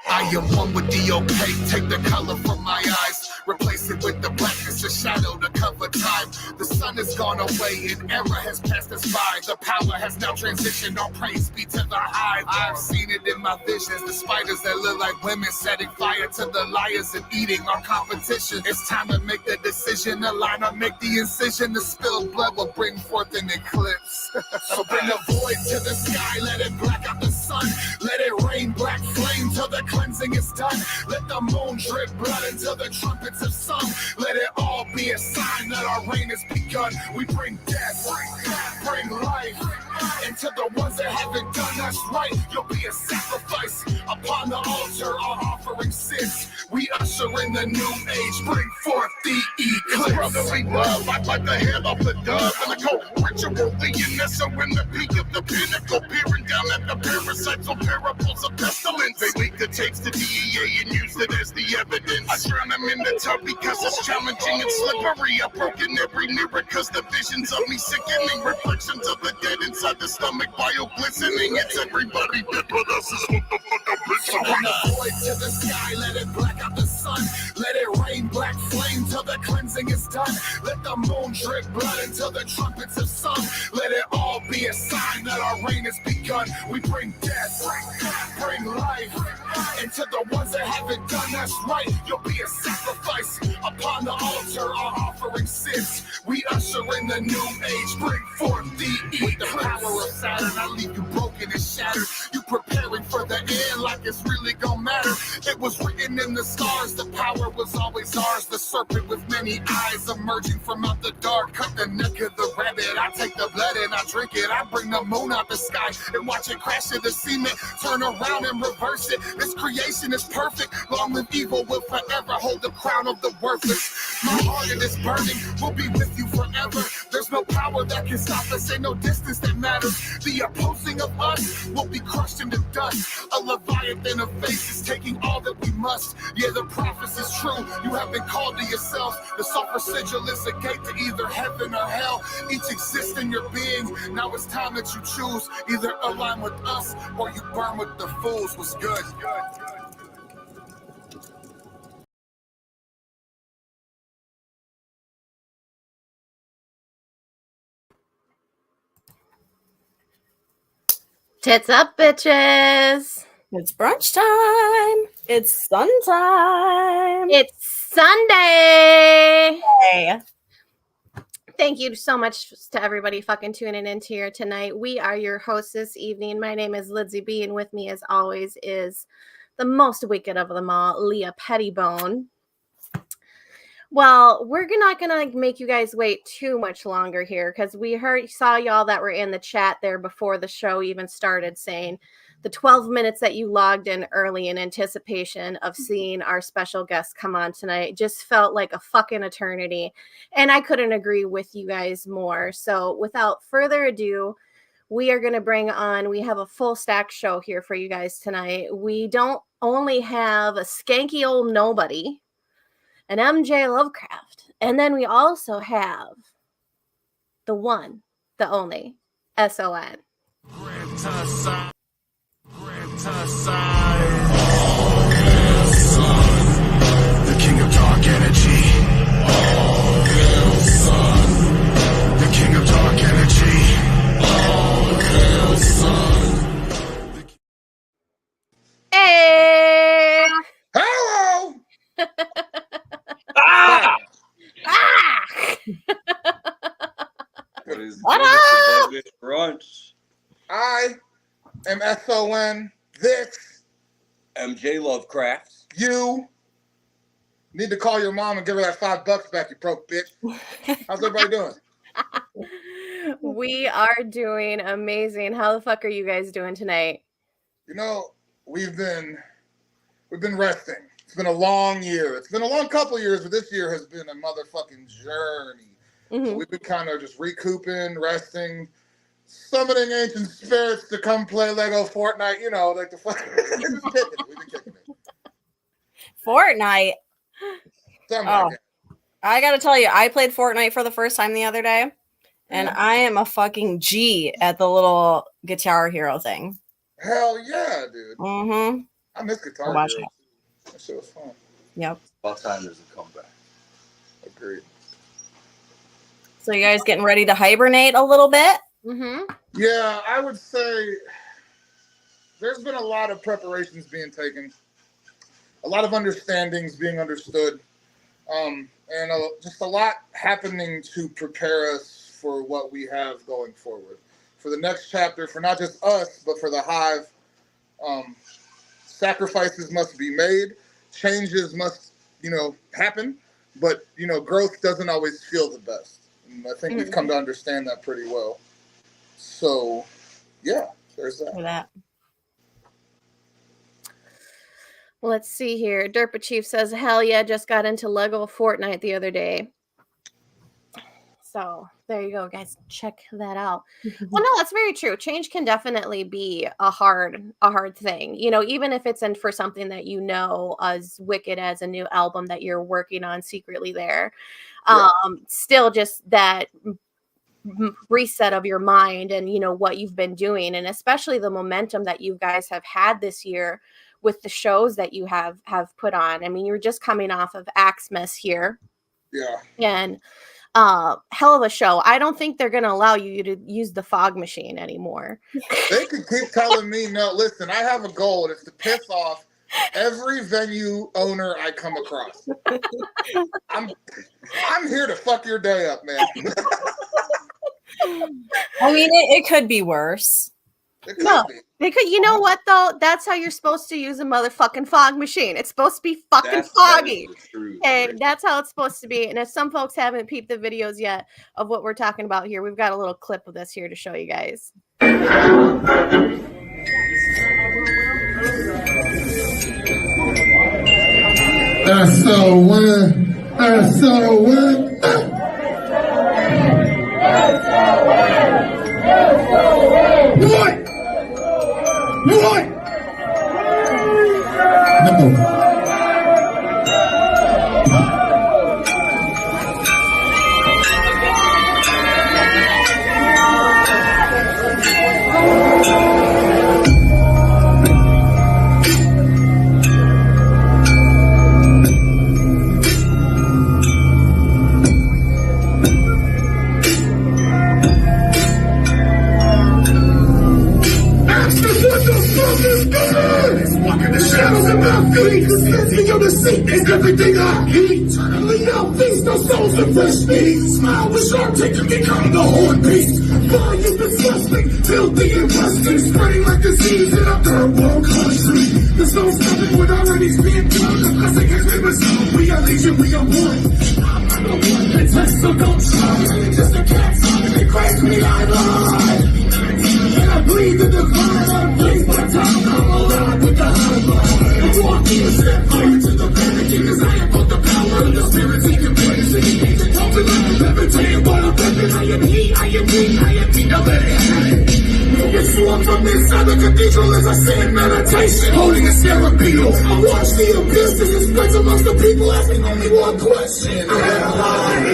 I am one with the opaque, take the color from my eyes, replace it with the blackness of shadow to cover time. The sun has gone away and era has passed us by. The power has now transitioned, all praise be to the hive. I've seen it in my visions, the spiders that look like women setting fire to the liars and eating our competition. It's time to make the decision, align or make the incision. The spilled blood will bring forth an eclipse. So bring a void to the sky, let it black out the sun. Let it rain black flame till the cleansing is done. Let the moon drip blood until the trumpets have sung. Let it all be a sign that our reign has begun. We bring death, bring life into the ones that haven't done us right. You'll be a sacrifice upon the altar. Our offering sits. We usher in the new age. Bring forth the eclipse. Brotherly love, I'd like the head off the dove. And I go ritual, the Yanessa when the peak of the pinnacle. Peering down at the parasites or parables of pestilence. They leak the tapes to DEA and use it as the evidence. I drown them in the tub because it's challenging and slippery. I've broken every mirror cause the visions of me sickening. Reflections of the dead inside the stomach, bio glistening. It's everybody dead but us is what the fuck I'm picturing. Bring the void to the sky, let it black out the sun. Let it rain black flame till the cleansing is done. Let the moon drip blood until the trumpets have sung. Let it all be a sign that our reign has begun. We bring death, bring life into the ones that haven't done us right. You'll be a sacrifice upon the altar. Our offering sits. We usher in the new age. Bring forth the eclipse. With the power of Saturn, I leave you broken and shattered. You preparing for the end like it's really gonna matter. It was written in the stars. The power was always ours. The serpent with many eyes emerging from out the dark. Cut the neck of the rabbit. I take the blood and I drink it. I bring the moon out the sky and watch it crash to the cement. Turn around and reverse it. This creation is perfect. Long live evil will forever hold the crown of the worthless. My heart is burning. We'll be with you forever. There's no power that can stop us. Ain't no distance that matters. The opposing of us will be crushed into dust. A leviathan of faith is taking all that we must. Yeah, the prophecy is true. You have been called to yourself. The sulfur sigil is a gate to either heaven or hell. Each exists in your being. Now it's time that you choose. Either align with us or you burn with the fools. What's good? Tits up, bitches. It's brunch time. It's sun time. It's Sunday. Hey. Thank you so much to everybody fucking tuning in here tonight. We are your hosts this evening. My name is Lindsay B, and with me, as always, is the most wicked of them all, Leah Pettibone. Well, we're not gonna make you guys wait too much longer here because we saw y'all that were in the chat there before the show even started saying the 12 minutes that you logged in early in anticipation of seeing our special guest come on tonight just felt like a fucking eternity. And I couldn't agree with you guys more. So without further ado, we are going to we have a full stack show here for you guys tonight. We don't only have a skanky old nobody, an MJ Lovecraft, and then we also have the one, the only, S.O.N. The king of dark energy. The king of dark energy. Hey! Hello! Ah! What up? Brunch. I am S.O.N. This MJ Lovecraft. you need to call your mom and give her that $5 back, you broke bitch. How's everybody doing? We are doing amazing. How the fuck are you guys doing tonight? You know, we've been resting. It's been a long year. It's been a long couple years, but this year has been a motherfucking journey. Mm-hmm. So we've been kind of just recouping, resting, summoning ancient spirits to come play Lego Fortnite. You know, like the fucking we've been kicking it. Fortnite. Something like that. I gotta tell you, I played Fortnite for the first time the other day, And I am a fucking G at the little Guitar Hero thing. Hell yeah, dude. Mm-hmm. I miss Guitar Watch Hero. it. That shit was fun. Yep. About time there's a comeback. Agreed. So you guys getting ready to hibernate a little bit? Mm-hmm. Yeah, I would say there's been a lot of preparations being taken, a lot of understandings being understood, and just a lot happening to prepare us for what we have going forward. For the next chapter, for not just us, but for the Hive, sacrifices must be made, changes must, happen, but, growth doesn't always feel the best. And I think we've come to understand that pretty well. So, yeah, there's that. For that. Let's see here. Derpa Chief says, hell yeah, just got into Lego Fortnite the other day. So there you go, guys. Check that out. Well, no, that's very true. Change can definitely be a hard thing. Even if it's for something that as wicked as a new album that you're working on secretly there. Yeah. Still just that reset of your mind and what you've been doing, and especially the momentum that you guys have had this year with the shows that you have put on. I mean, you're just coming off of Axmas here. Yeah. And hell of a show. I don't think they're going to allow you to use the fog machine anymore. They can keep telling me, no, listen, I have a goal, and it's to piss off every venue owner I come across. I'm here to fuck your day up, man. I mean, it could be worse. It could No. be. They could, what though? That's how you're supposed to use a motherfucking fog machine. It's supposed to be fucking That foggy. is the truth. Okay, that's how it's supposed to be. And if some folks haven't peeped the videos yet of what we're talking about here, we've got a little clip of this here to show you guys. S.O.N. S.O.N. What? No. Shadows in my feet, sensing your deceit is everything I eat. Eternally out feast, no souls and fresh meat. Smile with sharp teeth to become the horn beast. Volume disgusting, filthy and rusting, spreading like disease in a third world country. There's no stopping what already being done. The blessing has been resolved. We are legion, we are one. I'm not the one that tests, so don't try. Just a cat's eye, they crash me, I lie. And I bleed the divine, I bleed my time, I'm alive with the high line. I'm walking a step fire to the panic, cause I have both the power and the spirit taking place. And the agent told me like I'm levitating, but I'm better. I am he, now let it happen. It's swung from inside the cathedral as I sit in meditation, holding a scarab beetle. I watch the abyss as it spreads amongst the people, asking only one question. Am I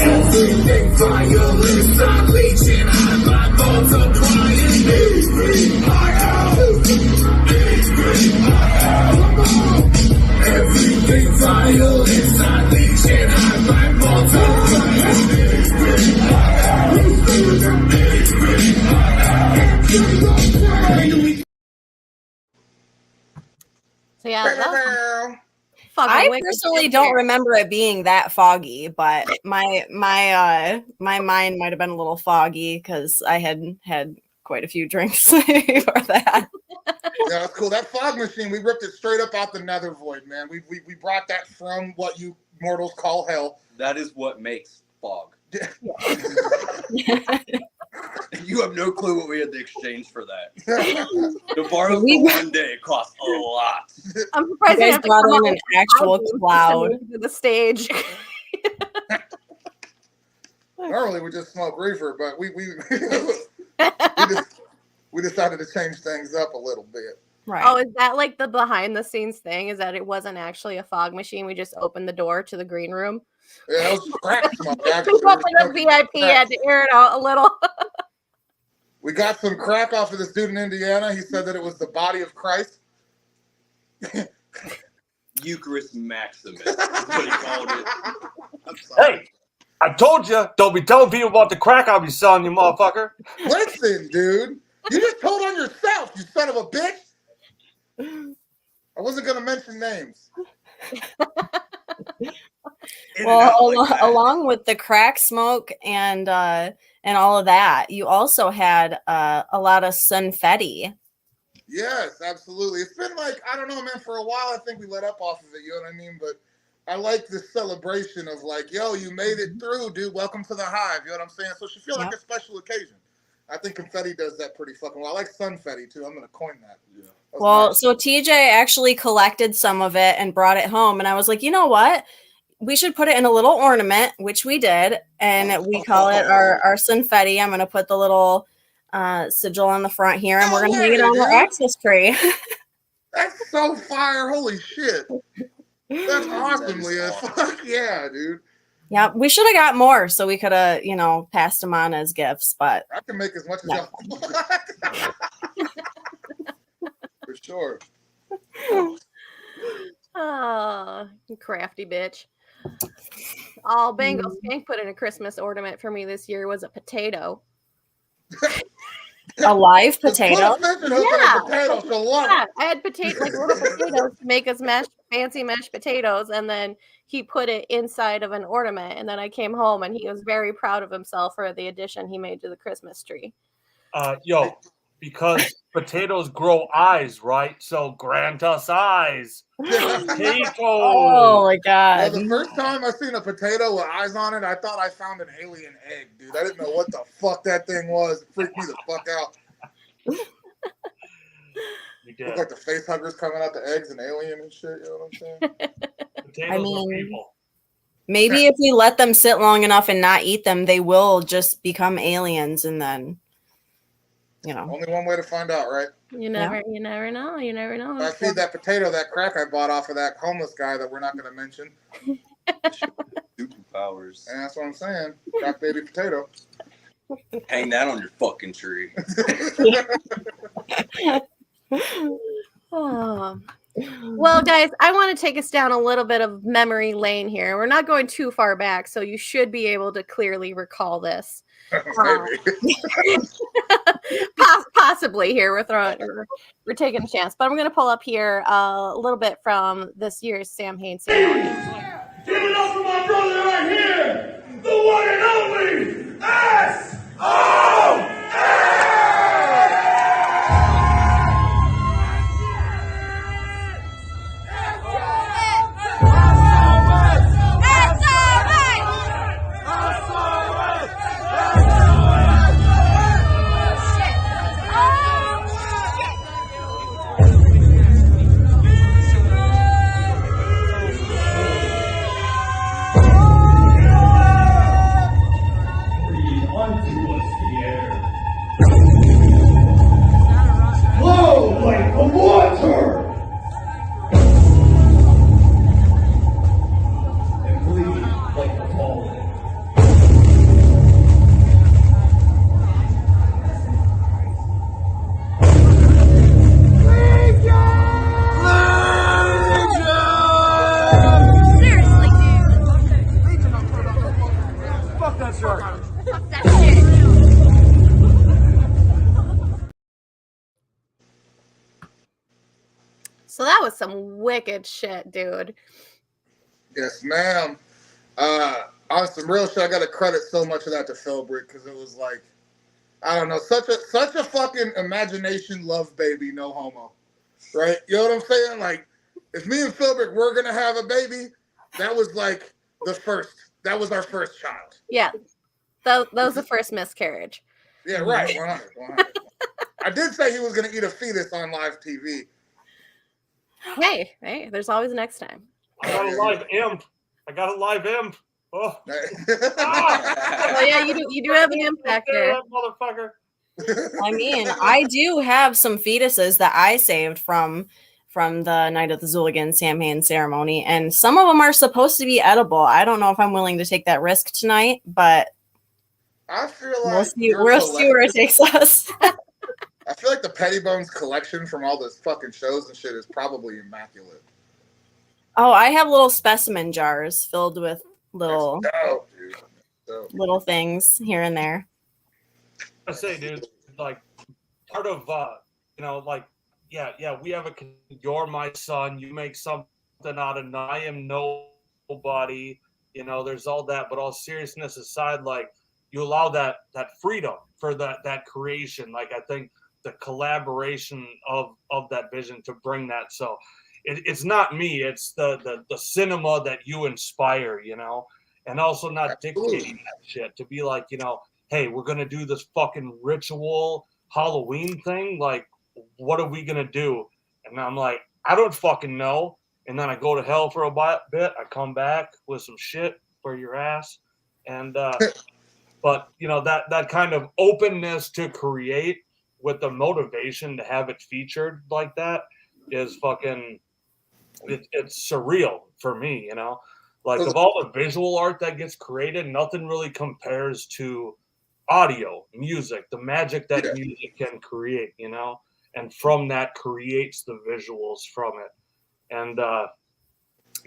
everything violence? I'm leeching, I'm multiplying. Everything violence, I'm leeching, I'm multiplying. So yeah, that I wicked personally shit don't there. remember it being that foggy, but my mind might have been a little foggy because I had quite a few drinks before that. Yeah, that's cool. That fog machine, we ripped it straight up out the nether void, man. We brought that from what you mortals call hell. That is what makes fog. You have no clue what we had to exchange for that. To borrow for one day, it cost a lot. I'm surprised You they guys have to brought come in up an actual with cloud. to the stage. Normally we just smoke reefer, but we decided to change things up a little bit. Right. Oh, is that like the behind the scenes thing? Is that it wasn't actually a fog machine? We just opened the door to the green room? Yeah, that was crack smoke. Who Actually, up in the VIP had to air it out a little. we got some crack off of this dude in Indiana. He said that it was the body of Christ. Eucharist Maximus. That's what he called it. Hey, I told you, don't be telling people about the crack I'll be selling you, motherfucker. Listen, dude. You just told on yourself, you son of a bitch. I wasn't going to mention names. Well, along with the crack smoke and all of that, you also had a lot of sunfetti. Yes, absolutely. It's been like, I don't know, man, for a while I think we let up off of it, you know what I mean? But I like this celebration of like, yo, you made it through, dude. Welcome to the hive, you know what I'm saying? So it should feel like a special occasion. I think confetti does that pretty fucking well. I like sunfetti too. I'm going to coin that. Yeah. Well, nice. So TJ actually collected some of it and brought it home. And I was like, you know what? We should put it in a little ornament, which we did. And we call it our sunfetti. I'm going to put the little sigil on the front here, and we're going to hang it on our access tree. That's so fire. Holy shit. That's awesome, Leah. Fuck yeah, dude. Yeah, we should have got more so we could have, passed them on as gifts, but I can make as much as y'all want. For sure. Oh, you crafty bitch. All Bengal Skank put in a Christmas ornament for me this year was a potato. A live potato? Yeah. Potato, so what? Yeah, I had little potatoes to make us fancy mashed potatoes, and then he put it inside of an ornament, and then I came home and he was very proud of himself for the addition he made to the Christmas tree. Because potatoes grow eyes, right? So grant us eyes. Potatoes. Oh my god. Well, the first time I seen a potato with eyes on it, I thought I found an alien egg, dude. I didn't know what the fuck that thing was. It freaked me the fuck out. You did. Look like the face huggers coming out the eggs and alien and shit, you know what I'm saying? Potatoes I mean, are people. Maybe if we let them sit long enough and not eat them, they will just become aliens, and then Only one way to find out, right? You never know. You never know. If I feed that potato that crack I bought off of that homeless guy that we're not going to mention. Superpowers. And that's what I'm saying. Crack baby potato. Hang that on your fucking tree. Oh. Well, guys, I want to take us down a little bit of memory lane here. We're not going too far back, so you should be able to clearly recall this. Possibly here we're taking a chance, but I'm going to pull up here a little bit from this year's Sam Hain ceremony. Give it up for my brother right here, the one and only S.O.N. So that was some wicked shit, dude. Yes, ma'am. On some real shit, I got to credit so much of that to Philbrick because it was like, I don't know, such a fucking imagination love baby, no homo, right? You know what I'm saying? Like, if me and Philbrick were gonna have a baby, that was like that was our first child. Yeah, that was the first miscarriage. Yeah, right. 100. I did say he was gonna eat a fetus on live TV. Hey, there's always next time. I got a live imp. Oh, Oh yeah, you do have an impact there, motherfucker. I mean, I do have some fetuses that I saved from from the Night of the Zooligan Samhain ceremony, and some of them are supposed to be edible. I don't know if I'm willing to take that risk tonight, but I feel we'll like see where it takes us. I feel like the Pettybones collection from all those fucking shows and shit is probably immaculate. Oh, I have little specimen jars filled with little dope, dude. Dope. little things here and there. I say, dude, like part of like we have you're my son, you make something out of I am nobody, there's all that, but all seriousness aside, like you allow that freedom for that creation. Like I think the collaboration of that vision to bring that, so it's not me, it's the cinema that you inspire, and also not dictating that shit to be like, hey, we're gonna do this fucking ritual Halloween thing, like what are we gonna do? And I'm like, I don't fucking know. And then I go to hell for a bit, I come back with some shit for your ass, and but that kind of openness to create with the motivation to have it featured like that is fucking it's surreal for me, like of all the visual art that gets created, nothing really compares to audio music, the magic that music can create, and from that creates the visuals from it. And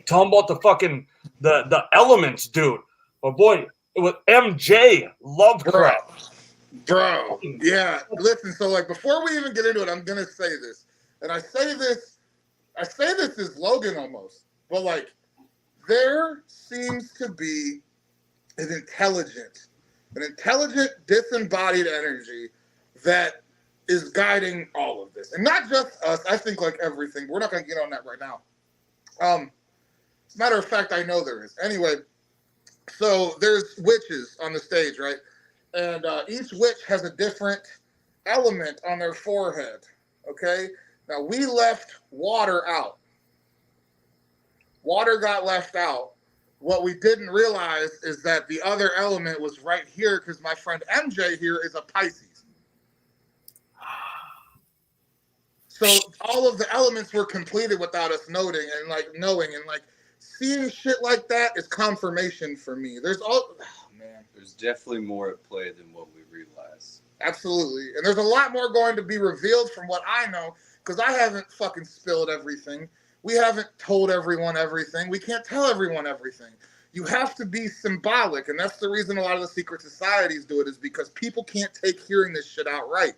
tell them about the fucking the elements, dude. Oh boy, with MJ Lovecraft. Bro, yeah. Listen, so like before we even get into it, I'm gonna say this. And I say this as Logan almost, but like there seems to be an intelligent, disembodied energy that is guiding all of this. And not just us, I think like everything. We're not gonna get on that right now. As a matter of fact, I know there is. Anyway, so there's witches on the stage, right? And each witch has a different element on their forehead, okay? Now, we left water out. Water got left out. What we didn't realize is that the other element was right here because my friend MJ here is a Pisces. So all of the elements were completed without us noting and like knowing, and like seeing shit like that is confirmation for me. There's definitely more at play than what we realize. Absolutely. And there's a lot more going to be revealed from what I know, because I haven't fucking spilled everything. We haven't told everyone everything. We can't tell everyone everything. You have to be symbolic, and that's the reason a lot of the secret societies do it, is because people can't take hearing this shit outright.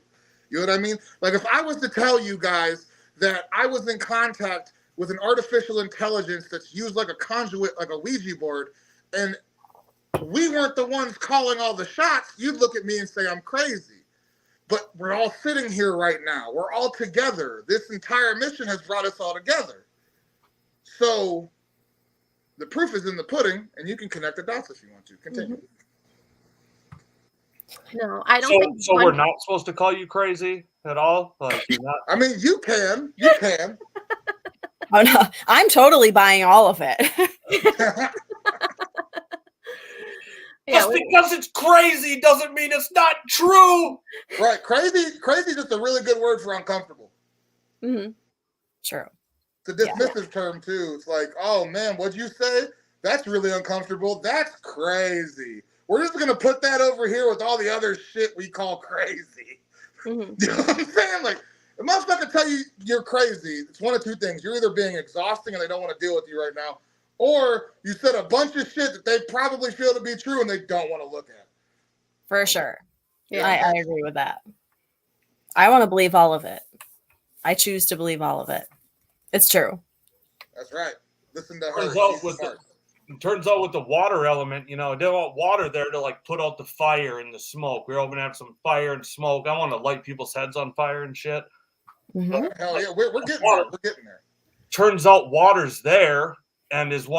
You know what I mean? Like if I was to tell you guys that I was in contact with an artificial intelligence that's used like a conduit, like a Ouija board, and we weren't the ones calling all the shots, you'd look at me and say I'm crazy. But we're all sitting here right now. We're all together. This entire mission has brought us all together. So the proof is in the pudding, and you can connect the dots if you want to. Continue. Mm-hmm. No, I don't think so. We're not supposed to call you crazy at all. Like, you're not... I mean, you can. You can. Oh no, I'm totally buying all of it. Just because it's crazy doesn't mean it's not true. Right. Crazy is just a really good word for uncomfortable. Mm-hmm. True. It's a dismissive term too. It's like, oh man, what'd you say? That's really uncomfortable. That's crazy. We're just gonna put that over here with all the other shit we call crazy. Mm-hmm. You know what I'm saying? Like, a motherfucker tell you you're crazy. It's one of two things. You're either being exhausting and they don't want to deal with you right now, or you said a bunch of shit that they probably feel to be true and they don't want to look at. For sure. Yeah. I agree with that. I want to believe all of it. I choose to believe all of it. It's true. That's right. Listen to her. Turns out with the water element, they want water there to like put out the fire and the smoke. We're all gonna have some fire and smoke. I want to light people's heads on fire and shit. Mm-hmm. Hell yeah, we're getting there. We're getting there. Turns out water's there and is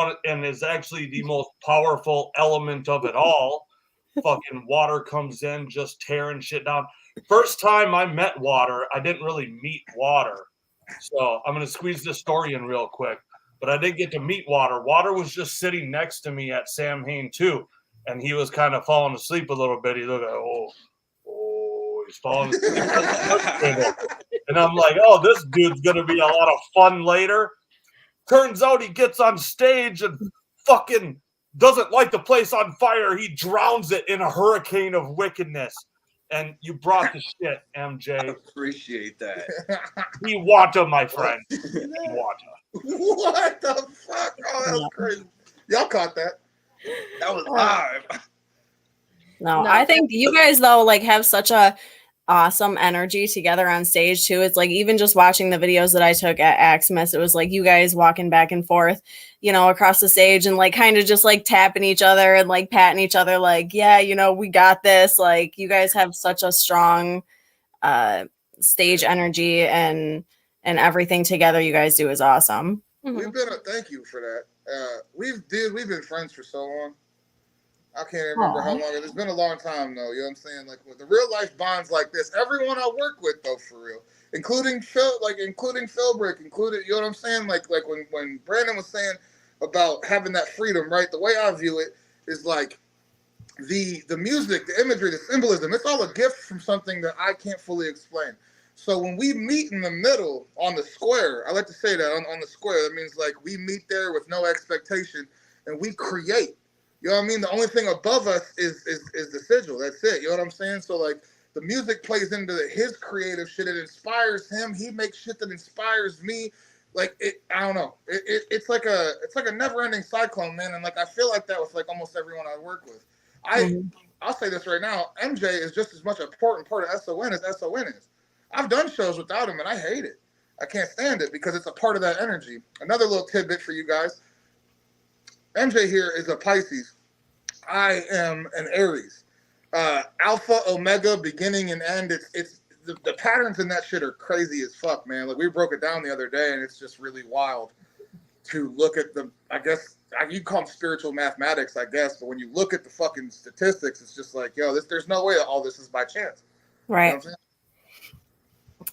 actually the most powerful element of it all. Fucking water comes in, just tearing shit down. First time I met water, I didn't really meet water. So I'm gonna squeeze this story in real quick. But I did get to meet Water. Water was just sitting next to me at Samhain too, and he was kind of falling asleep a little bit. He looked like, He's falling asleep. And I'm like, oh, this dude's going to be a lot of fun later. Turns out he gets on stage and fucking doesn't light the place on fire. He drowns it in a hurricane of wickedness. And you brought the shit, MJ. I appreciate that. Iwata, my friend. Iwata. What the fuck? Oh, that was crazy. Y'all caught that. That was live. No, I think you guys though like have such a awesome energy together on stage too. It's like even just watching the videos that I took at Axmas, it was like you guys walking back and forth, you know, across the stage and like kind of just like tapping each other and like patting each other like, yeah, you know, we got this. Like you guys have such a strong stage energy and everything together you guys do is awesome. We've been thank you for that. We've been friends for so long. I can't remember how long. It's been a long time though. You know what I'm saying? Like with the real life bonds like this, everyone I work with though, for real, including Philbrick, you know what I'm saying? Like when Brandon was saying about having that freedom, right? The way I view it is like the music, the imagery, the symbolism. It's all a gift from something that I can't fully explain. So when we meet in the middle on the square, I like to say that on the square, that means like we meet there with no expectation and we create. You know what I mean? The only thing above us is the sigil. That's it. You know what I'm saying? So like the music plays into his creative shit. It inspires him. He makes shit that inspires me. Like I don't know. It's like a never-ending cyclone, man. And like I feel like that with like almost everyone I work with. I'll say this right now. MJ is just as much an important part of S.O.N. as S.O.N. is. I've done shows without him and I hate it. I can't stand it because it's a part of that energy. Another little tidbit for you guys. MJ here is a Pisces. I am an Aries. Alpha, Omega, beginning and end. It's the patterns in that shit are crazy as fuck, man. Like we broke it down the other day, and it's just really wild to look at the. I guess you call them spiritual mathematics, I guess. But when you look at the fucking statistics, it's just like, yo, there's no way that all this is by chance. Right. You know what I'm saying?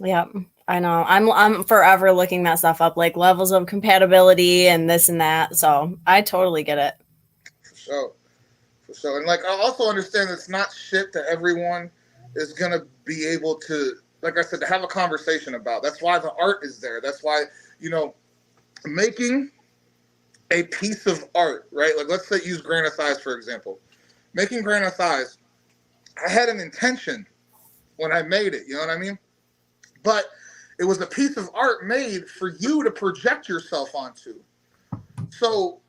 Yeah. I know. I'm forever looking that stuff up, like levels of compatibility and this and that. So I totally get it. For sure. And like I also understand it's not shit that everyone is gonna be able to, like I said, to have a conversation about. That's why the art is there. That's why, you know, making a piece of art, right? Like let's say use Granite Size for example. Making Granite Size, I had an intention when I made it, you know what I mean? But it was a piece of art made for you to project yourself onto. So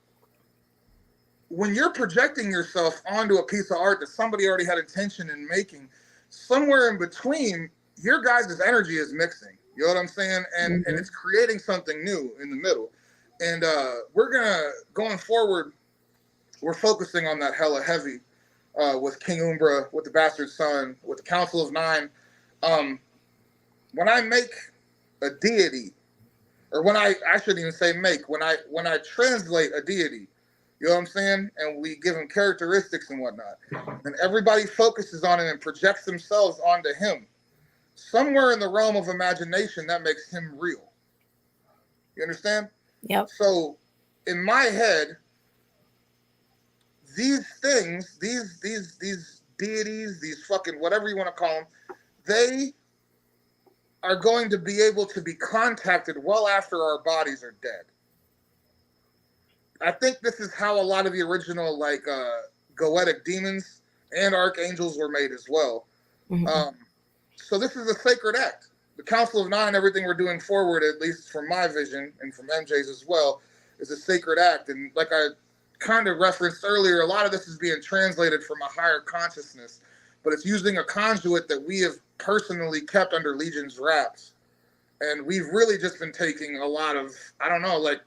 when you're projecting yourself onto a piece of art that somebody already had intention in making, somewhere in between, your guys' energy is mixing. You know what I'm saying? And it's creating something new in the middle. And going forward, we're focusing on that hella heavy with King Umbra, with the Bastard Son, with the Council of Nine. When I make a deity, or when I shouldn't even say make, when I translate a deity, you know what I'm saying? And we give him characteristics and whatnot. And everybody focuses on it and projects themselves onto him. Somewhere in the realm of imagination, that makes him real. You understand? Yep. So in my head, these things, these deities, these fucking whatever you want to call them, they are going to be able to be contacted well after our bodies are dead. I think this is how a lot of the original like goetic demons and archangels were made as well. So this is a sacred act. The Council of Nine, everything we're doing forward, at least from my vision and from MJ's as well, is a sacred act. And like I kind of referenced earlier, a lot of this is being translated from a higher consciousness, but it's using a conduit that we have personally kept under Legion's wraps. And we've really just been taking a lot of, I don't know, like,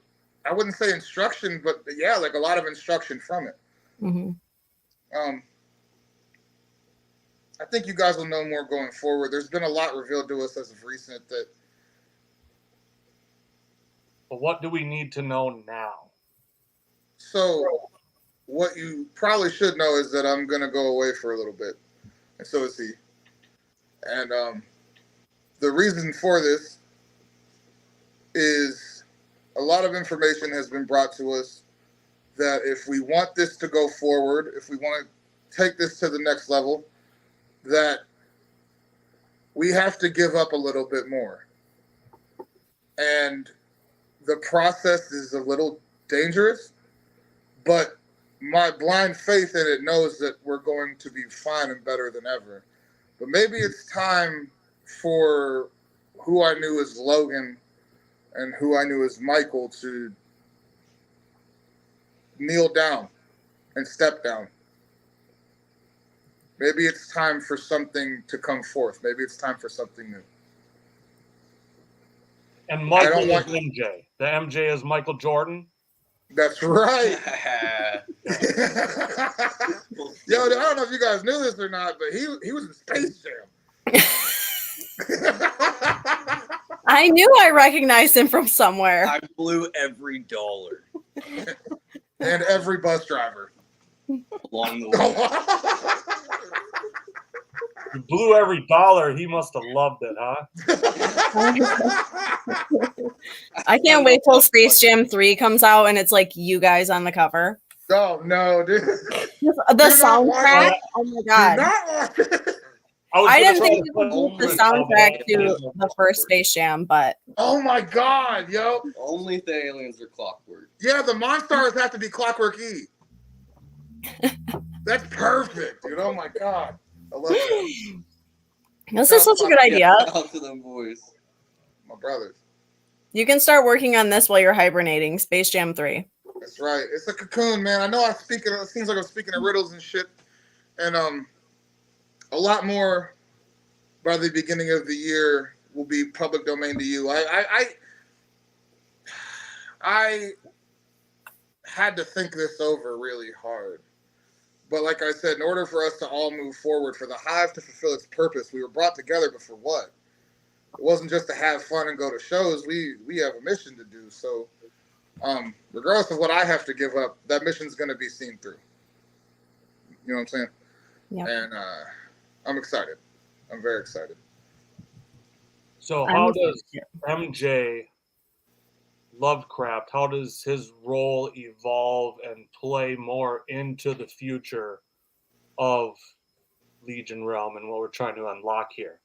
I wouldn't say instruction, but yeah, like a lot of instruction from it. I think you guys will know more going forward. There's been a lot revealed to us as of recent that. But what do we need to know now? So what you probably should know is that I'm going to go away for a little bit. And so is he. And the reason for this is a lot of information has been brought to us that if we want this to go forward, if we want to take this to the next level, that we have to give up a little bit more. And the process is a little dangerous, but my blind faith in it knows that we're going to be fine and better than ever. But maybe it's time for who I knew as Logan and who I knew as Michael to kneel down and step down. Maybe it's time for something to come forth. Maybe it's time for something new. And Michael is MJ. The MJ is Michael Jordan. That's right. Yo, I don't know if you guys knew this or not, but he was in Space Jam. I knew I recognized him from somewhere. I blew every dollar. And every bus driver. Along the way. You blew every dollar. He must have loved it, huh? I can't wait till Space Jam 3 comes out and it's like you guys on the cover. Oh, no, dude. The soundtrack? Oh, my God. I didn't think you could do the soundtrack to the first Space Jam, but... Oh, my God, yo. Only if the aliens are clockwork. Yeah, the Monstars have to be Clockwork E. That's perfect, dude. Oh, my God. I love that. This is such a good idea. Out to them boys. My brothers. You can start working on this while you're hibernating. Space Jam 3. That's right. It's a cocoon, man. I know it seems like I'm speaking in riddles and shit. And a lot more by the beginning of the year will be public domain to you. I had to think this over really hard. But like I said, in order for us to all move forward, for the Hive to fulfill its purpose, we were brought together, but for what? It wasn't just to have fun and go to shows. We have a mission to do. So regardless of what I have to give up, that mission's going to be seen through. You know what I'm saying? Yeah. And I'm excited. I'm very excited. So how does MJ Lovecraft, how does his role evolve and play more into the future of Legion Realm and what we're trying to unlock here?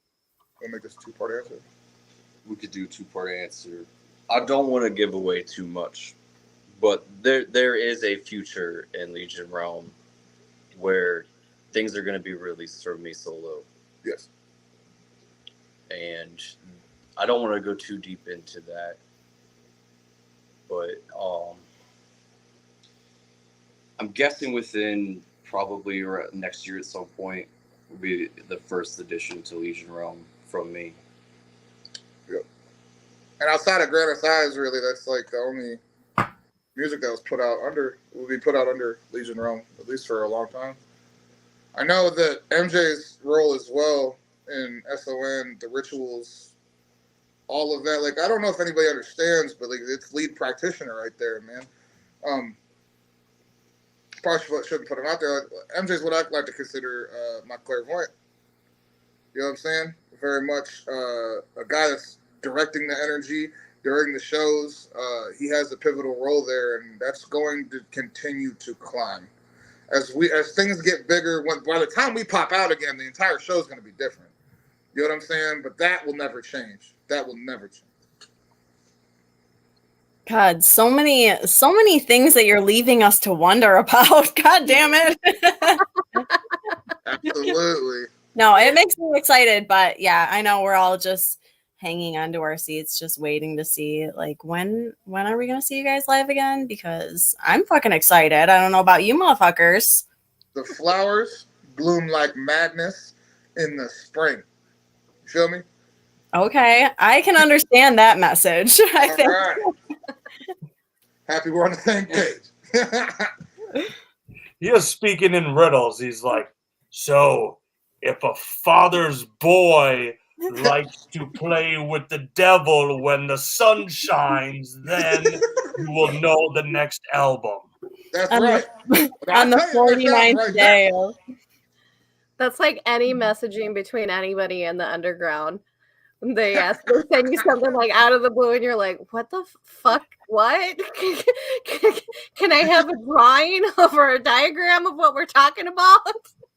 We'll make this a two-part answer. We could do a two-part answer. I don't want to give away too much, but there is a future in Legion Realm where things are going to be released from me solo. Yes. And I don't want to go too deep into that. But I'm guessing within probably next year at some point will be the first edition to Legion Realm from me. Yep. And outside of Grand Size, really, that's like the only music that was put out will be put out under Legion Realm, at least for a long time. I know that MJ's role as well in S.O.N, the rituals, all of that, like, I don't know if anybody understands, but like, it's lead practitioner right there, man. Probably shouldn't put him out there. MJ's what I like to consider my clairvoyant. You know what I'm saying? Very much a guy that's directing the energy during the shows. He has a pivotal role there, and that's going to continue to climb. As things get bigger, by the time we pop out again, the entire show is going to be different. You know what I'm saying? But that will never change. That will never change. God, so many things that you're leaving us to wonder about. God damn it. Absolutely. No, it makes me excited, but yeah, I know we're all just hanging onto our seats, just waiting to see, like, when are we going to see you guys live again? Because I'm fucking excited. I don't know about you motherfuckers. The flowers bloom like madness in the spring. You feel me? Okay, I can understand that message. I think. Right. Happy we're on the same page. He is speaking in riddles. He's like, so if a father's boy likes to play with the devil when the sun shines, then you will know the next album. That's right. On the 49th day. That's like any messaging between anybody in the underground. They send you something like out of the blue, and you're like, "What the fuck? What? Can I have a drawing or a diagram of what we're talking about?"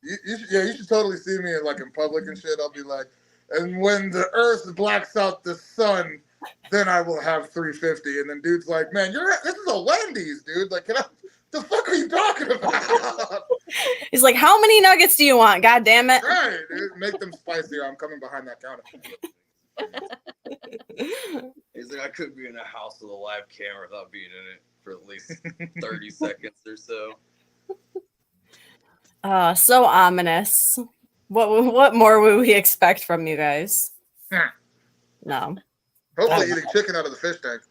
You should totally see me in public and shit. I'll be like, And when the Earth blacks out the sun, then I will have 350. And then dude's like, man, this is a Wendy's, dude. Like, the fuck are you talking about? He's like, how many nuggets do you want? God damn it. Right, dude. Make them spicier. I'm coming behind that counter. He's like, I could be in a house with a live camera without being in it for at least 30 seconds or so. So ominous. What more would we expect from you guys? No. Hopefully eating chicken out of the fish tank.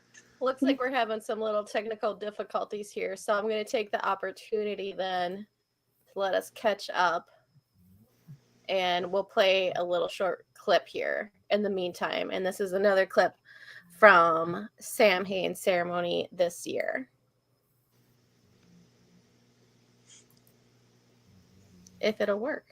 Looks like we're having some little technical difficulties here, so I'm going to take the opportunity then to let us catch up, and we'll play a little short clip here in the meantime. And this is another clip from Sam Hain's ceremony this year. If it'll work.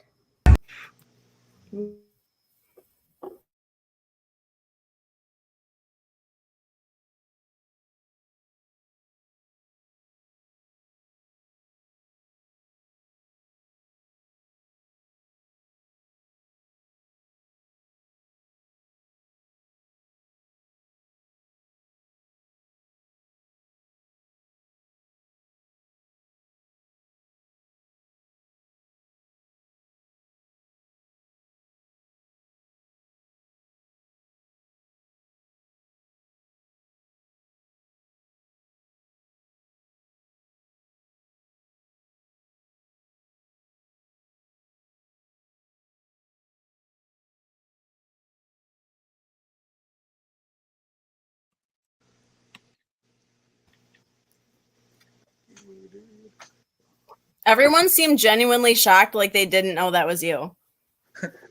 Everyone seemed genuinely shocked, like they didn't know that was you.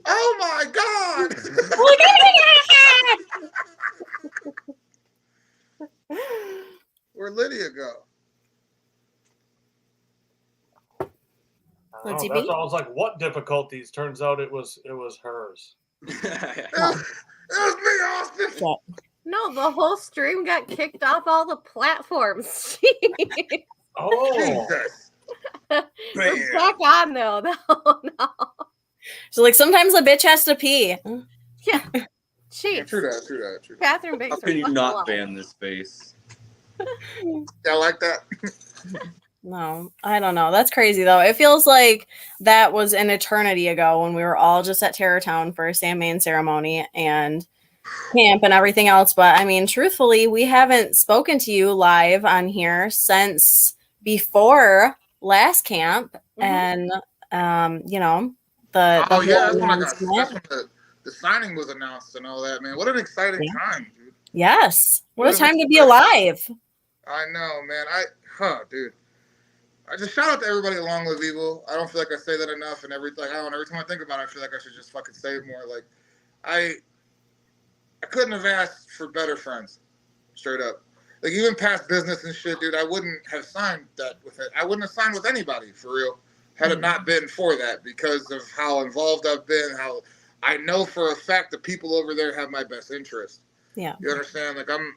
Oh my God! Where'd Lydia go? Lindsay That's B? why I was like, what difficulties? Turns out it was hers. It was me, Austin. No, the whole stream got kicked off all the platforms. Oh, Jesus. We're back on though. No. So like sometimes a bitch has to pee. Yeah. Jeez. True that. Bathroom breaks How can are you fucking not long. ban this space? Y'all like that? No, I don't know. That's crazy though. It feels like that was an eternity ago when we were all just at Terror Town for Sam Main ceremony and camp and everything else. But I mean, truthfully, we haven't spoken to you live on here since before last camp. And you know, the Oh yeah, whole that's when announcement. the signing was announced and all that, man. What an exciting time, dude. Yes. What a What time an to be alive. I know, man. Dude. I just shout out to everybody at Long Live Evil. I don't feel like I say that enough, and every time I think about it, I feel like I should just fucking say it more. Like, I couldn't have asked for better friends, straight up. Like, even past business and shit, dude, I wouldn't have signed that with it. I wouldn't have signed with anybody, for real, had it not been for that, because of how involved I've been, how I know for a fact the people over there have my best interest. Yeah. You understand? Like, I'm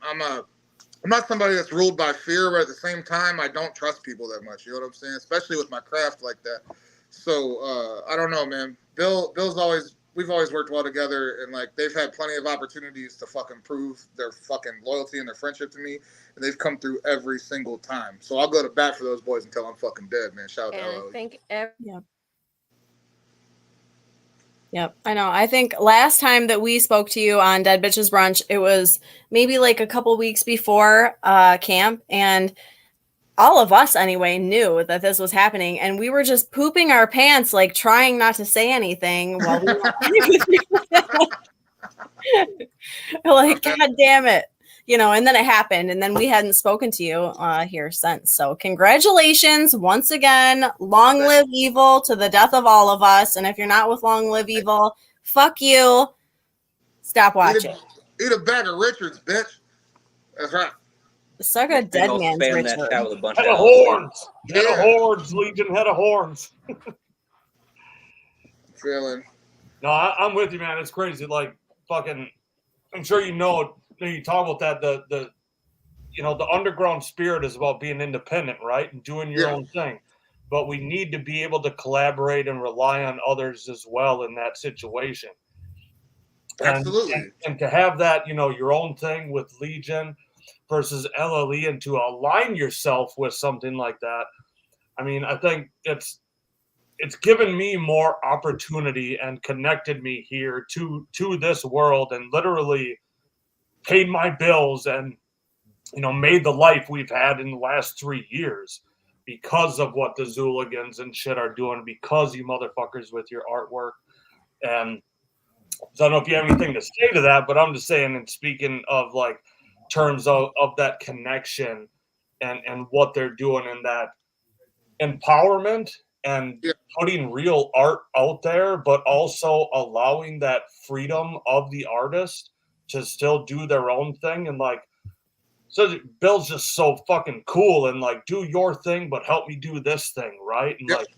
not somebody that's ruled by fear, but at the same time, I don't trust people that much. You know what I'm saying? Especially with my craft like that. So, I don't know, man. We've always worked well together, and like they've had plenty of opportunities to fucking prove their fucking loyalty and their friendship to me, and they've come through every single time. So I'll go to bat for those boys until I'm fucking dead, man. Shout out to And LOE. I think Yep, I know. I think last time that we spoke to you on Dead Bitches Brunch, it was maybe like a couple weeks before camp, and all of us anyway knew that this was happening, and we were just pooping our pants, like trying not to say anything while we were like, God damn it. You know, and then it happened, and then we hadn't spoken to you here since. So congratulations once again. Long live evil to the death of all of us. And if you're not with Long Live Evil, fuck you. Stop watching. Eat a bag of Richards, bitch. That's right. Suck a dead I'll man's spam that Richard. chat with a bunch head of of horns. Head of Yeah. horns. Legion head of horns. Feeling. No, I'm with you, man. It's crazy. Like fucking, I'm sure you know. You talk about that. The underground spirit is about being independent, right, and doing your own thing. But we need to be able to collaborate and rely on others as well in that situation. Absolutely. And to have that, you know, your own thing with Legion versus LLE, and to align yourself with something like that, I mean, I think it's given me more opportunity and connected me here to this world, and literally paid my bills, and you know, made the life we've had in the last 3 years because of what the Zooligans and shit are doing, because you motherfuckers with your artwork. And so I don't know if you have anything to say to that, but I'm just saying, and speaking of like terms of that connection and what they're doing in that empowerment and Yeah. putting real art out there, but also allowing that freedom of the artist to still do their own thing. And like, so Bill's just so fucking cool, and like, do your thing, but help me do this thing, right? And Yep. like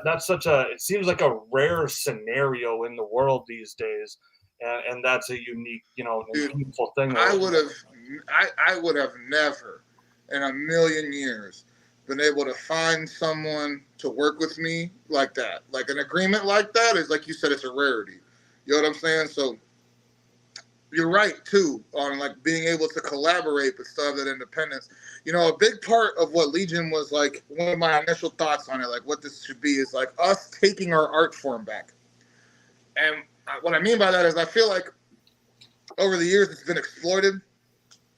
that's such a, it seems like a rare scenario in the world these days. And that's a unique, you know, Dude, beautiful thing. I would have never in a million years been able to find someone to work with me like that. Like an agreement like that is, like you said, it's a rarity. You know what I'm saying? So you're right too on like being able to collaborate but still have that independence. You know, a big part of what Legion was like, one of my initial thoughts on it, like what this should be, is like us taking our art form back. And what I mean by that is I feel like over the years it's been exploited.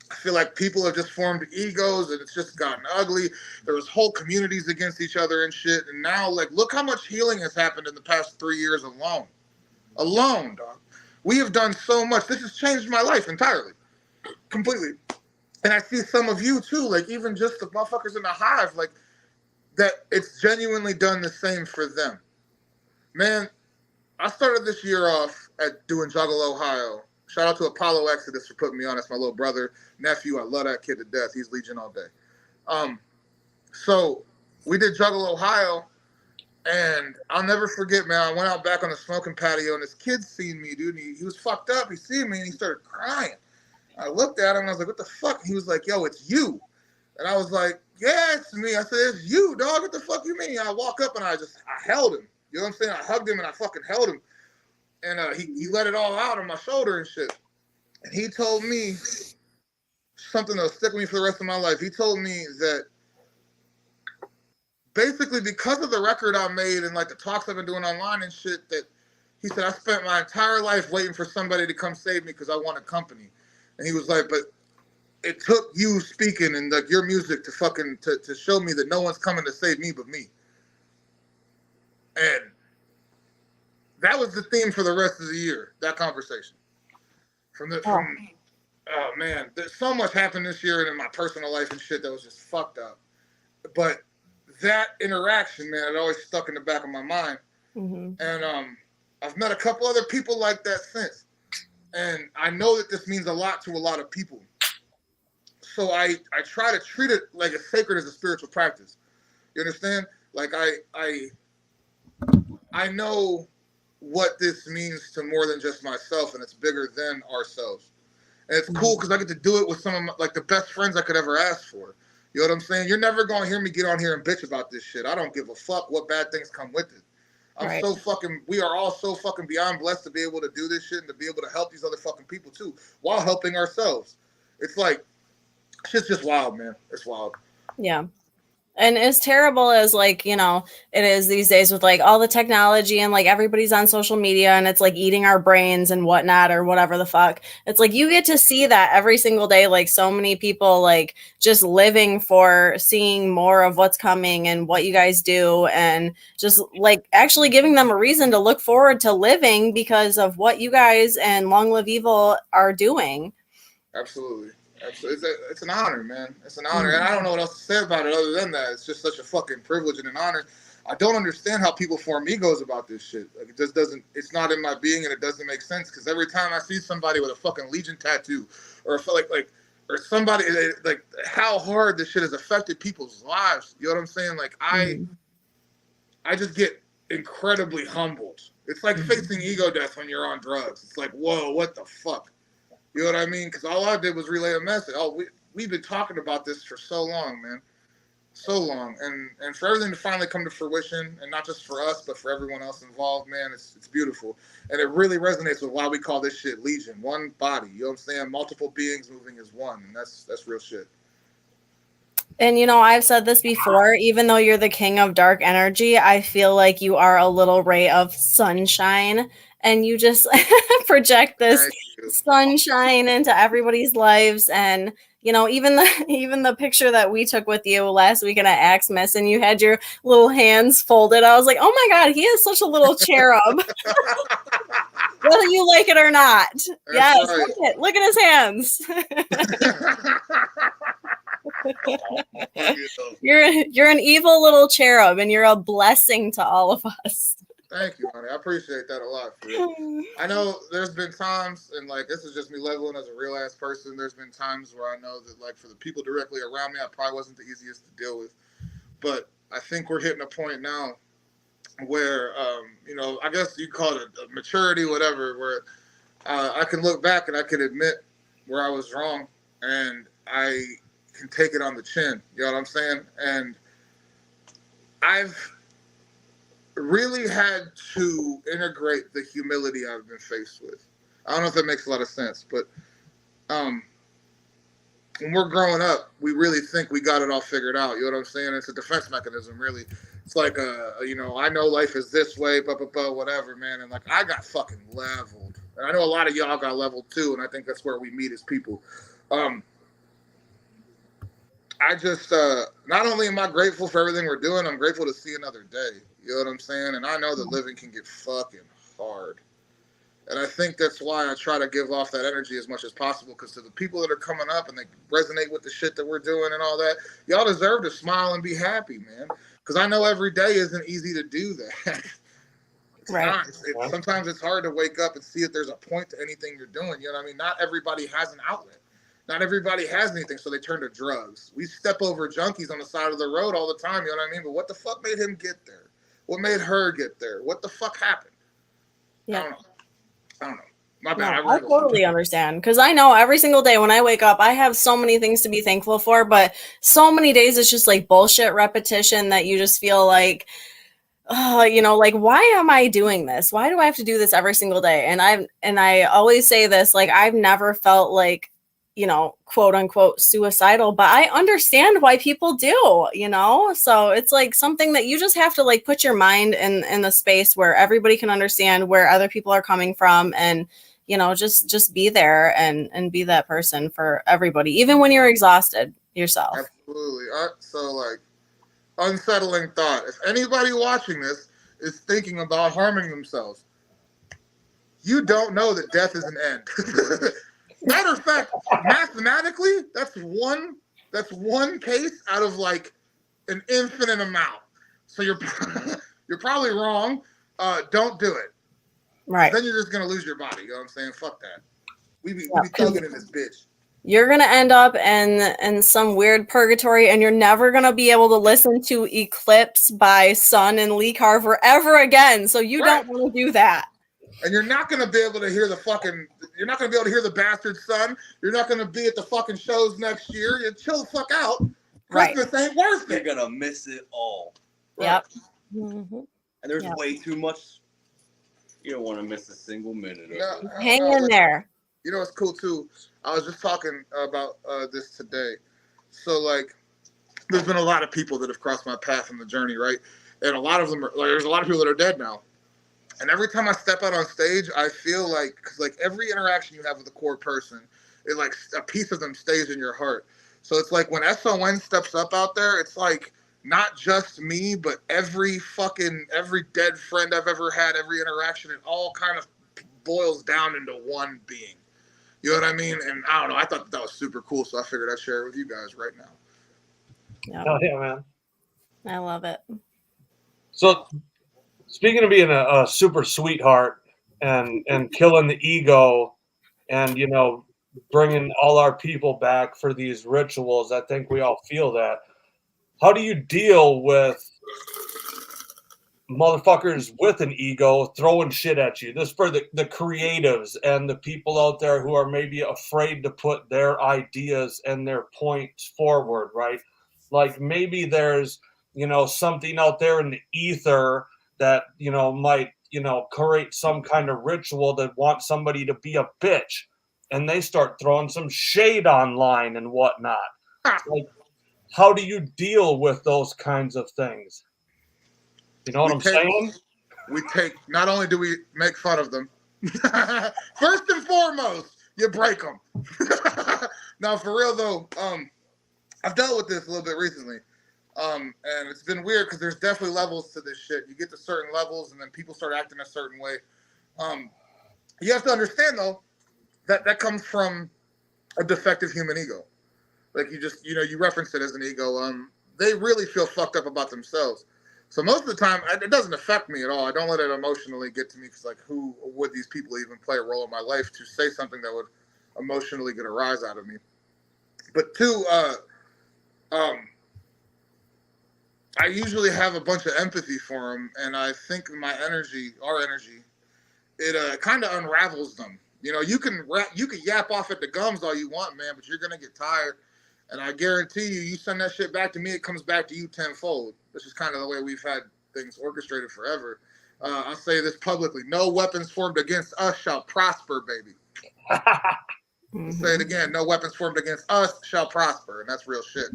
I feel like people have just formed egos and it's just gotten ugly. There was whole communities against each other and shit. And now, like, look how much healing has happened in the past 3 years alone. Alone, dog. We have done so much. This has changed my life entirely. Completely. And I see some of you too, like even just the motherfuckers in the hive, like that it's genuinely done the same for them. Man, I started this year off at doing Juggle, Ohio. Shout out to Apollo Exodus for putting me on. That's my little brother, nephew. I love that kid to death. He's Legion all day. So we did Juggle, Ohio, and I'll never forget, man. I went out back on the smoking patio, and this kid seen me, dude. And he was fucked up. He seen me, and he started crying. I looked at him, and I was like, what the fuck? And he was like, yo, it's you. And I was like, yeah, it's me. I said, it's you, dog. What the fuck you mean? And I walk up, and I held him. You know what I'm saying? I hugged him, and I fucking held him. And he let it all out on my shoulder and shit. And he told me something that'll stick with me for the rest of my life. He told me that basically because of the record I made and like the talks I've been doing online and shit, that he said, I spent my entire life waiting for somebody to come save me because I want a company. And he was like, but it took you speaking and like your music to fucking to show me that no one's coming to save me but me. And that was the theme for the rest of the year, that conversation. Oh man, there's so much happened this year and in my personal life and shit that was just fucked up. But that interaction, man, it always stuck in the back of my mind. Mm-hmm. And I've met a couple other people like that since. And I know that this means a lot to a lot of people. So I try to treat it like as sacred as a spiritual practice. You understand? Like I know what this means to more than just myself, and it's bigger than ourselves. And it's cool because I get to do it with some of my, like the best friends I could ever ask for. You know what I'm saying? You're never going to hear me get on here and bitch about this shit. I don't give a fuck what bad things come with it. We are all so fucking beyond blessed to be able to do this shit and to be able to help these other fucking people too, while helping ourselves. It's like, shit's just wild, man. It's wild. Yeah. And as terrible as like, you know, it is these days with like all the technology and like everybody's on social media and it's like eating our brains and whatnot or whatever the fuck. It's like you get to see that every single day. Like so many people like just living for seeing more of what's coming and what you guys do, and just like actually giving them a reason to look forward to living because of what you guys and Long Live Evil are doing. Absolutely. It's an honor, man. It's an honor. And I don't know what else to say about it other than that. It's just such a fucking privilege and an honor. I don't understand how people form egos about this shit. Like, it just doesn't, it's not in my being and it doesn't make sense. Because every time I see somebody with a fucking Legion tattoo or or somebody, like how hard this shit has affected people's lives. You know what I'm saying? Like I just get incredibly humbled. It's like facing ego death when you're on drugs. It's like, whoa, what the fuck? You know what I mean? Because all I did was relay a message. Oh, we've been talking about this for so long, man. so long, and for everything to finally come to fruition, and not just for us, but for everyone else involved, man, it's beautiful, and it really resonates with why we call this shit Legion, one body. You know what I'm saying? Multiple beings moving as one, and that's real shit. And I've said this before, even though you're the king of dark energy, I feel like you are a little ray of sunshine, and you just project this sunshine into everybody's lives. And even the picture that we took with you last weekend at Xmas, and you had your little hands folded, I was like, oh my God, he is such a little cherub. Whether you like it or not. That's yes, right. Look at his hands. You're an evil little cherub, and you're a blessing to all of us. Thank you, honey. I appreciate that a lot. For you. I know there's been times, and like this is just me leveling as a real ass person. There's been times where I know that like for the people directly around me, I probably wasn't the easiest to deal with. But I think we're hitting a point now where I guess you call it a maturity, whatever, where I can look back and I can admit where I was wrong, and I can take it on the chin. You know what I'm saying? And I've really had to integrate the humility I've been faced with. I don't know if that makes a lot of sense, but when we're growing up, we really think we got it all figured out. You know what I'm saying? It's a defense mechanism, really. It's like, I know life is this way, whatever, man. And like, I got fucking leveled. And I know a lot of y'all got leveled too. And I think that's where we meet as people. I just, not only am I grateful for everything we're doing, I'm grateful to see another day. You know what I'm saying? And I know that living can get fucking hard. And I think that's why I try to give off that energy as much as possible, because to the people that are coming up and they resonate with the shit that we're doing and all that, y'all deserve to smile and be happy, man. Because I know every day isn't easy to do that. Right. Sometimes it's hard to wake up and see if there's a point to anything you're doing. You know what I mean? Not everybody has an outlet. Not everybody has anything, so they turn to drugs. We step over junkies on the side of the road all the time, you know what I mean? But what the fuck made him get there? What made her get there? What the fuck happened? Yeah. I don't know. My bad. No, I totally understand, because I know every single day when I wake up, I have so many things to be thankful for, but so many days it's just like bullshit repetition that you just feel like, like, why am I doing this? Why do I have to do this every single day? And I always say this, like, I've never felt like, quote unquote suicidal, but I understand why people do, so it's like something that you just have to like put your mind in the space where everybody can understand where other people are coming from, and just be there and be that person for everybody, even when you're exhausted yourself. Absolutely. So like, unsettling thought, if anybody watching this is thinking about harming themselves, you don't know that death is an end. Matter of fact, mathematically, that's one case out of like an infinite amount. So you're probably wrong. Don't do it. Right. Then you're just gonna lose your body. You know what I'm saying? Fuck that. We be thugging in this bitch. You're gonna end up in some weird purgatory, and you're never gonna be able to listen to Eclipse by S.O.N and Lee Carver ever again. So you don't want to do that. And you're not going to be able to hear you're not going to be able to hear the bastard son. You're not going to be at the fucking shows next year. You chill the fuck out. Christmas ain't worth it. You're going to miss it all. Yep. Mm-hmm. And there's way too much. You don't want to miss a single minute of it. Hang in there. You know what's cool too? I was just talking about this today. So like, there's been a lot of people that have crossed my path in the journey, right? And a lot of them are, like, there's a lot of people that are dead now. And every time I step out on stage, I feel like, because like every interaction you have with a core person, it like a piece of them stays in your heart. So it's like when S.O.N steps up out there, it's like not just me, but every dead friend I've ever had, every interaction, it all kind of boils down into one being. You know what I mean? And I don't know, I thought that was super cool, so I figured I'd share it with you guys right now. Oh yeah, man. I love it. So, speaking of being a super sweetheart and killing the ego and, bringing all our people back for these rituals, I think we all feel that. How do you deal with motherfuckers with an ego throwing shit at you? This for the creatives and the people out there who are maybe afraid to put their ideas and their points forward, right? Like maybe there's, something out there in the ether that, might, create some kind of ritual that wants somebody to be a bitch, and they start throwing some shade online and whatnot. Like, how do you deal with those kinds of things? You know what I'm saying? Not only do we make fun of them, first and foremost, you break them. Now, for real though, I've dealt with this a little bit recently. And it's been weird because there's definitely levels to this shit. You get to certain levels and then people start acting a certain way. You have to understand though, that comes from a defective human ego. Like you referenced it as an ego. They really feel fucked up about themselves. So most of the time, it doesn't affect me at all. I don't let it emotionally get to me because, like, who would these people even play a role in my life to say something that would emotionally get a rise out of me? But two, I usually have a bunch of empathy for them, and I think our energy, it kind of unravels them. You can yap off at the gums all you want, man, but you're gonna get tired. And I guarantee you send that shit back to me, it comes back to you tenfold. This is kind of the way we've had things orchestrated forever. I'll say this publicly: no weapons formed against us shall prosper, baby. I'll say it again: no weapons formed against us shall prosper, and that's real shit.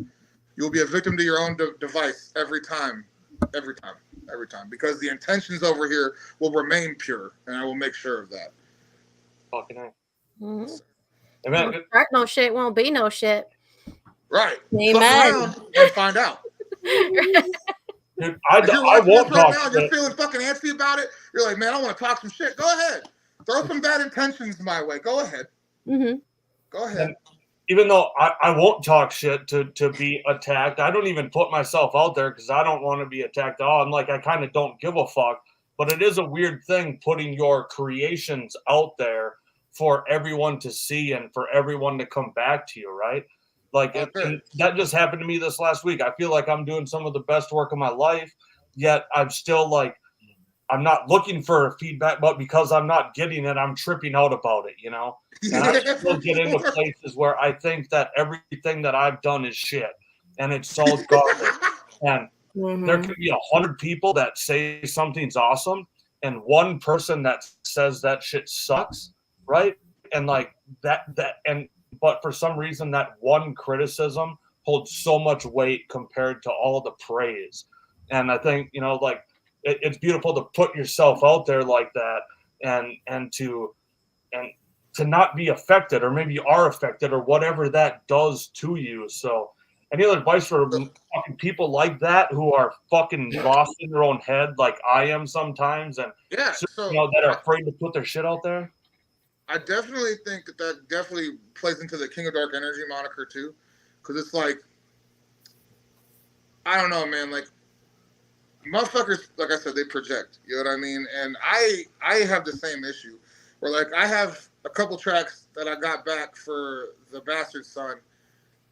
You'll be a victim to your own device every time, because the intentions over here will remain pure, and I will make sure of that. Fucking hell. Don't start no shit, won't be no shit. Right. Amen. Fuck around and find out. Dude, I won't talk shit. You're feeling fucking antsy about it. You're like, man, I want to talk some shit. Go ahead. Throw some bad intentions my way. Go ahead. Mm-hmm. Go ahead. And even though I won't talk shit to be attacked, I don't even put myself out there because I don't want to be attacked at all. I'm like, I kind of don't give a fuck. But it is a weird thing putting your creations out there for everyone to see and for everyone to come back to you, right? Like, and that just happened to me this last week. I feel like I'm doing some of the best work of my life, yet I'm still like, I'm not looking for feedback, but because I'm not getting it, I'm tripping out about it, And I still get into places where I think that everything that I've done is shit, and it's all garbage. And there could be 100 people that say something's awesome, and one person that says that shit sucks, right? And like but for some reason, that one criticism holds so much weight compared to all the praise. And I think, it's beautiful to put yourself out there like that and to not be affected, or maybe you are affected, or whatever that does to you. So any other advice for fucking people like that who are fucking lost in their own head like I am sometimes, and that are afraid to put their shit out there? I definitely think that definitely plays into the King of Dark Energy moniker too, because it's like, I don't know, man. Like, motherfuckers, like I said, they project. You know what I mean? And I have the same issue, where like I have a couple tracks that I got back for the Bastard Son,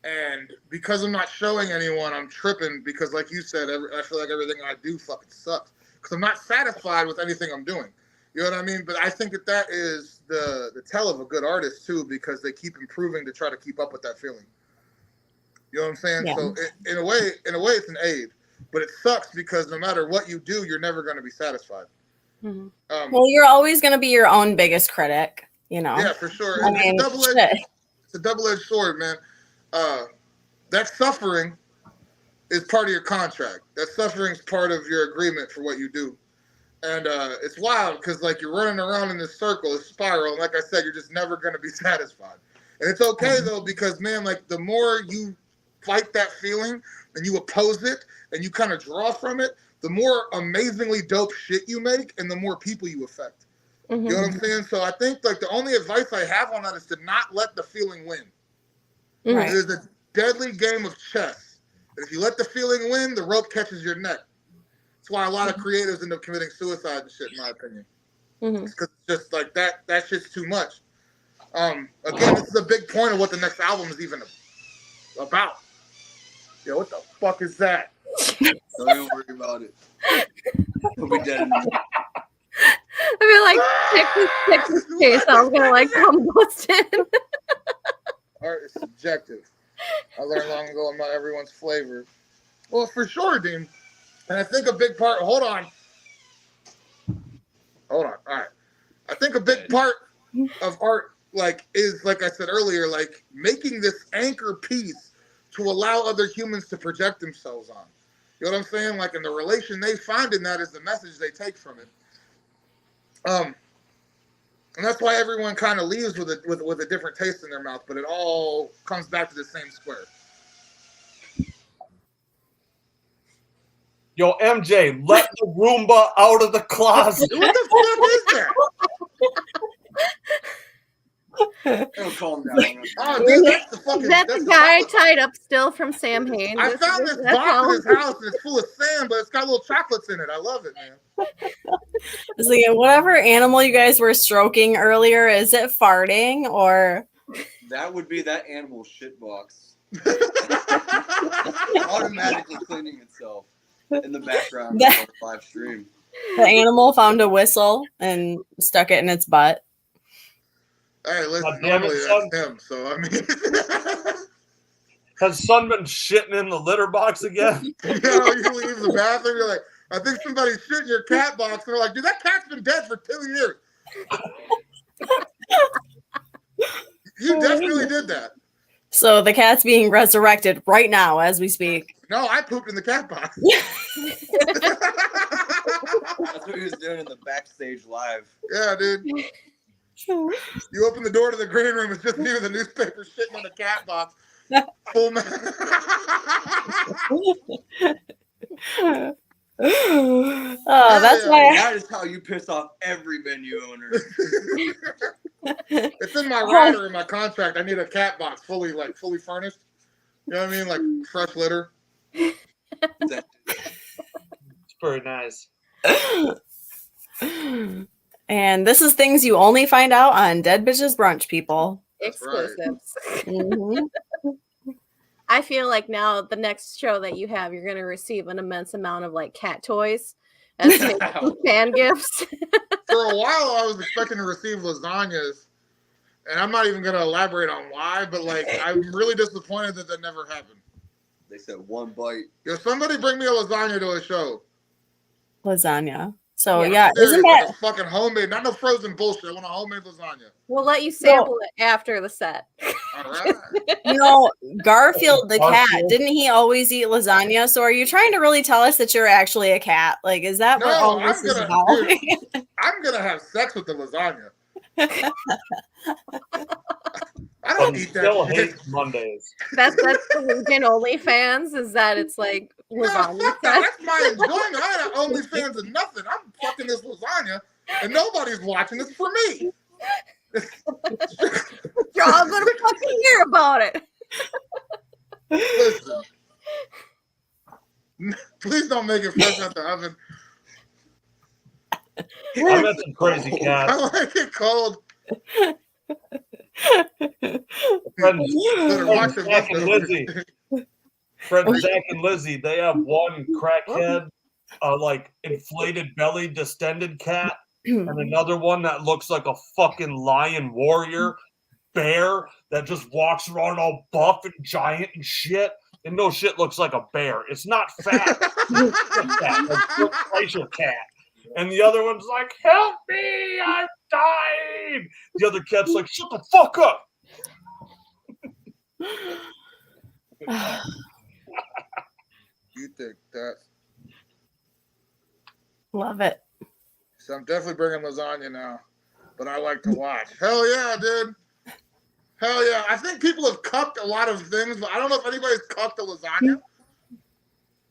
and because I'm not showing anyone, I'm tripping because, like you said, I feel like everything I do fucking sucks because I'm not satisfied with anything I'm doing. You know what I mean? But I think that is the tell of a good artist too, because they keep improving to try to keep up with that feeling. You know what I'm saying? Yeah. So in a way, it's an aid, but it sucks because no matter what you do, you're never going to be satisfied. Mm-hmm. Well, you're always going to be your own biggest critic, Yeah, for sure. It's a double-edged sword, man. That suffering is part of your contract. That suffering is part of your agreement for what you do. And it's wild because, like, you're running around in this circle, this spiral, and like I said, you're just never going to be satisfied. And it's okay, though, because, man, like, the more you fight that feeling and you oppose it and you kind of draw from it, the more amazingly dope shit you make and the more people you affect. Mm-hmm. You know what I'm saying? So I think, like, the only advice I have on that is to not let the feeling win. Right. It is a deadly game of chess. And if you let the feeling win, the rope catches your neck. That's why a lot of creatives end up committing suicide and shit, in my opinion. Mm-hmm. It's because it's just like that shit's too much. Again, this is a big point of what the next album is even about. Yo, what the fuck is that? Don't even worry about it. We'll be dead in a minute. I feel like Texas case, I was gonna like come bust in. Art is subjective. I learned long ago I'm not everyone's flavor. Well, for sure, Dean. And I think a big part. Hold on. All right. I think a big part of art, like, is, like I said earlier, like making this anchor piece to allow other humans to project themselves on. You know what I'm saying? Like, and the relation they find in that is the message they take from it. And that's why everyone kind of leaves with a different taste in their mouth, but it all comes back to the same square. Yo, MJ, let the Roomba out of the closet. What the fuck is that? It'll calm down. Oh, dude, that's the fucking. That's that's the guy solid. tied up still from Sam Hain. I found this box in his house and it's full of sand, but it's got little chocolates in it. I love it, man. So yeah, whatever animal you guys were stroking earlier, is it farting or? That would be that animal shit box. Automatically cleaning itself in the background of the live stream. The animal found a whistle and stuck it in its butt. Hey, listen, God damn it, normally son. that's him, so I mean. Has Son been shitting in the litter box again? You know, you leave the bathroom, you're like, I think somebody's shit in your cat box. And they're like, dude, that cat's been dead for 2 years. You definitely did that. So the cat's being resurrected right now as we speak. No, I pooped in the cat box. That's what he was doing in the backstage live. Yeah, dude. You open the door to the green room, it's just me with a newspaper shitting in the cat box. Full man. Oh, that's why. That is how you piss off every menu owner. It's in my rider in my contract. I need a cat box fully furnished. You know what I mean? Like fresh litter. It's pretty nice. And this is things you only find out on Dead Bitches Brunch, people. Exclusives. Mhm. I feel like now the next show that you have, you're going to receive an immense amount of like cat toys as fan gifts. For a while, I was expecting to receive lasagnas, and I'm not even going to elaborate on why, but like I'm really disappointed that never happened. They said one bite. Yo, somebody bring me a lasagna to a show. Lasagna. So Yeah. yeah, Serious, isn't like that a fucking homemade, not no frozen bullshit. I want a homemade lasagna. We'll let you sample it after the set. All right. Garfield the cat? Garfield. Didn't he always eat lasagna? So are you trying to really tell us that you're actually a cat? Like, is that what No, all I'm this is gonna- about? dude. I'm gonna have sex with the lasagna. I don't eat Still that shit. hate Mondays. That's the Legion OnlyFans, is that it's like No, lasagna. fuck that. That's my enjoyment. I ain't on OnlyFans or nothing. I'm fucking this lasagna, and nobody's watching. It's for me. You're all going to fucking hear about it. Listen. Please don't make it fresh out the oven. I met some crazy I cats. like it cold. Friends, Better watch it. Zach and Lizzie. Friend Zach and Lizzie, they have one crackhead, like inflated belly distended cat, and another one that looks like a fucking lion warrior bear that just walks around all buff and giant and shit. And no shit looks like a bear. It's not fat. It's fat. Like facial cat. And the other one's like, help me, I've died. The other cat's like, shut the fuck up. You think that? Love it. So I'm definitely bringing lasagna now, but I like to watch. Hell yeah, dude. Hell yeah. I think people have cucked a lot of things, but I don't know if anybody's cucked a lasagna.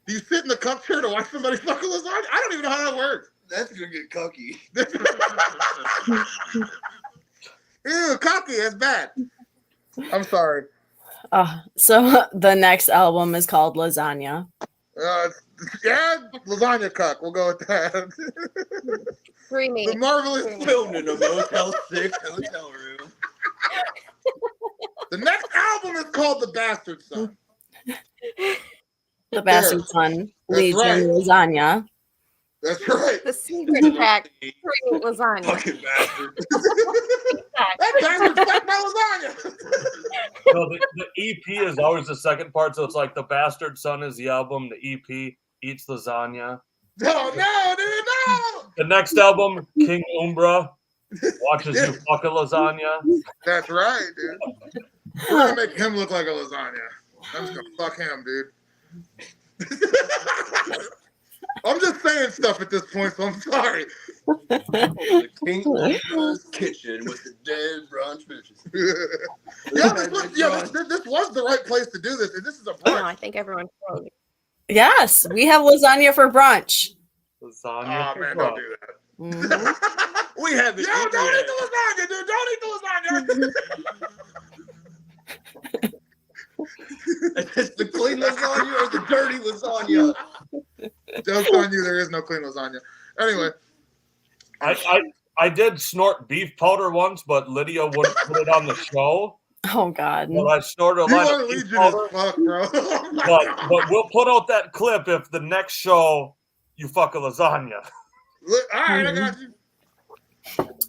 Do you sit in the cuck chair to watch somebody fuck a lasagna? I don't even know how that works. That's gonna get cucky. Ew, cocky. That's bad. I'm sorry. So the next album is called Lasagna. Yeah, lasagna cuck. We'll go with that. Free me. The marvelous. Filmed in a Motel 6 hotel room. The next album is called The Bastard Son. The Bastard Son, That's Legion right. Lasagna. That's right. The secret pack create lasagna. Fucking bastard. That bastard fucked my lasagna. No, the EP is always the second part, so it's like the bastard son is the album, the EP eats lasagna. No, dude, no. The next album, King Umbra watches you fuck a lasagna. That's right, dude. We're gonna make him look like a lasagna. I'm just gonna fuck him, dude. I'm just saying stuff at this point, so I'm sorry. The King Umbra's kitchen with the dead brunch bitches. This was the right place to do this. And this is a No, brunch. I think everyone's wrong. Yes, we have lasagna for brunch. Lasagna. Oh man, don't do that. Mhm. We have the Yo, don't eat the lasagna, dude. Don't eat the lasagna. It's the clean lasagna or the dirty lasagna. Joke's on you. There is no clean lasagna. Anyway, I did snort beef powder once, but Lydia wouldn't put it on the show. Oh God. Well, I snorted a you lot are of beef Legion powder, as fuck, bro. but we'll put out that clip if the next show you fuck a lasagna. Look, all right, I got you.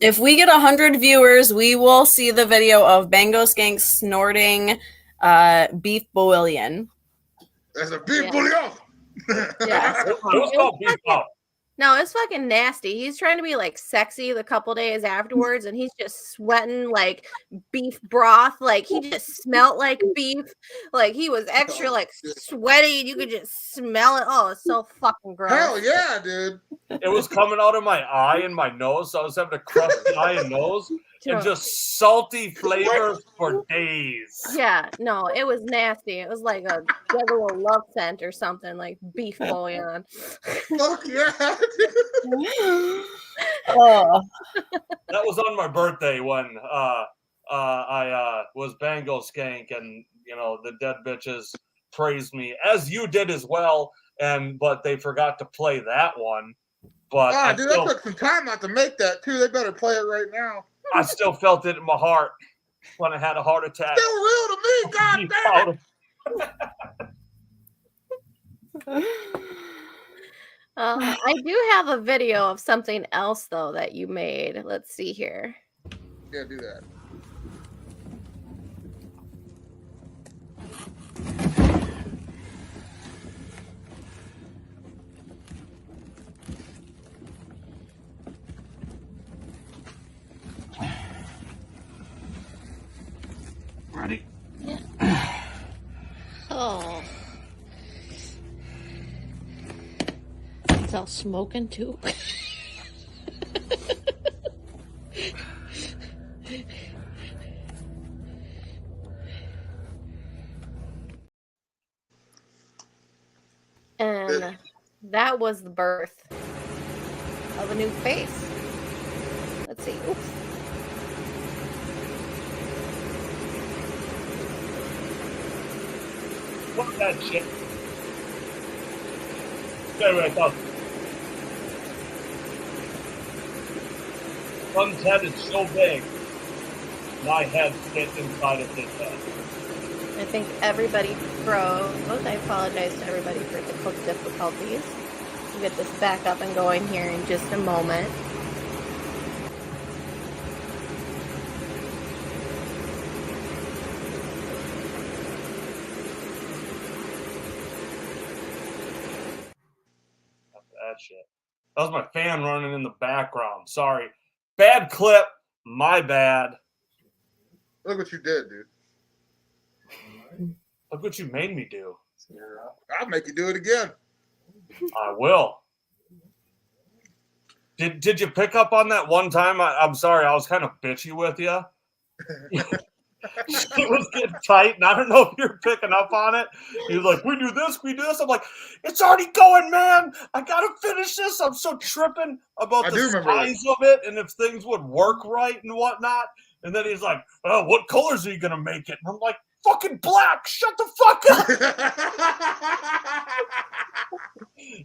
If we get 100 viewers, we will see the video of Bango Skank snorting beef bouillon. That's a beef Yeah. bouillon. Yeah. It was called beef powder. No, it's fucking nasty. He's trying to be like sexy the couple days afterwards, and he's just sweating like beef broth. Like he just smelt like beef. Like he was extra like sweaty, and you could just smell it. Oh, it's so fucking gross. Hell yeah, dude. It was coming out of my eye and my nose, so I was having to crush the eye and nose, and just salty flavors for days. Yeah, no, it was nasty. It was like a regular love scent or something, like beef bouillon. Fuck yeah. Oh. That was on my birthday when I was Bango Skank, and you know the dead bitches praised me as you did as well, but they forgot to play that one. But Dude, that took some time not to make that too. They better play it right now. I still felt it in my heart when I had a heart attack. Still real to me, god damn it. I do have a video of something else though that you made. Let's see here. Yeah, do that. Ready? Oh. It's all smoking too. And that was the birth of a new face. Let's see. Oops. Fuck that shit. Anyway, I thought Son's head is so big, my head fits inside of his head. I think everybody froze. I apologize to everybody for technical difficulties. We'll get this back up and going here in just a moment. That shit. That was my fan running in the background. Sorry. Bad clip. My bad. Look what you did, dude. Look what you made me do. I'll make you do it again. I will. Did you pick up on that one time? I'm sorry, I was kind of bitchy with you. It was getting tight, and I don't know if you're picking up on it. You're like, we do this, we do this. I'm like, it's already going, man. I gotta finish this. I'm so tripping about the size of it and if things would work right and whatnot. And then he's like, oh, what colors are you gonna make it? And I'm like, fucking black. Shut the fuck up.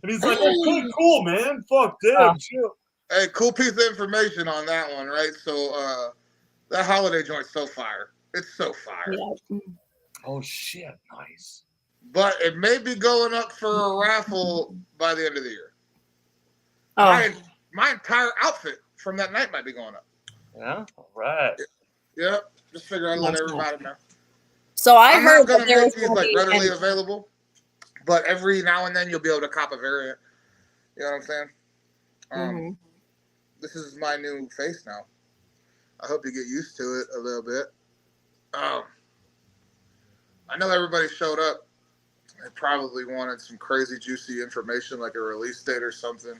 And he's like, okay, cool, man. Fuck, damn, chill. Hey, cool piece of information on that one, right? So that holiday joint's so fire. It's so fire. Yeah. Oh shit, nice. But it may be going up for a raffle by the end of the year. Oh, my entire outfit from that night might be going up. Yeah, all right. Yep. Just figure I'd let That's everybody know. so I I'm heard not gonna that there make was these gonna like be readily an- available, but every now and then you'll be able to cop a variant. You know what I'm saying? Mhm. This is my new face now. I hope you get used to it a little bit. I know everybody showed up. They probably wanted some crazy juicy information like a release date or something.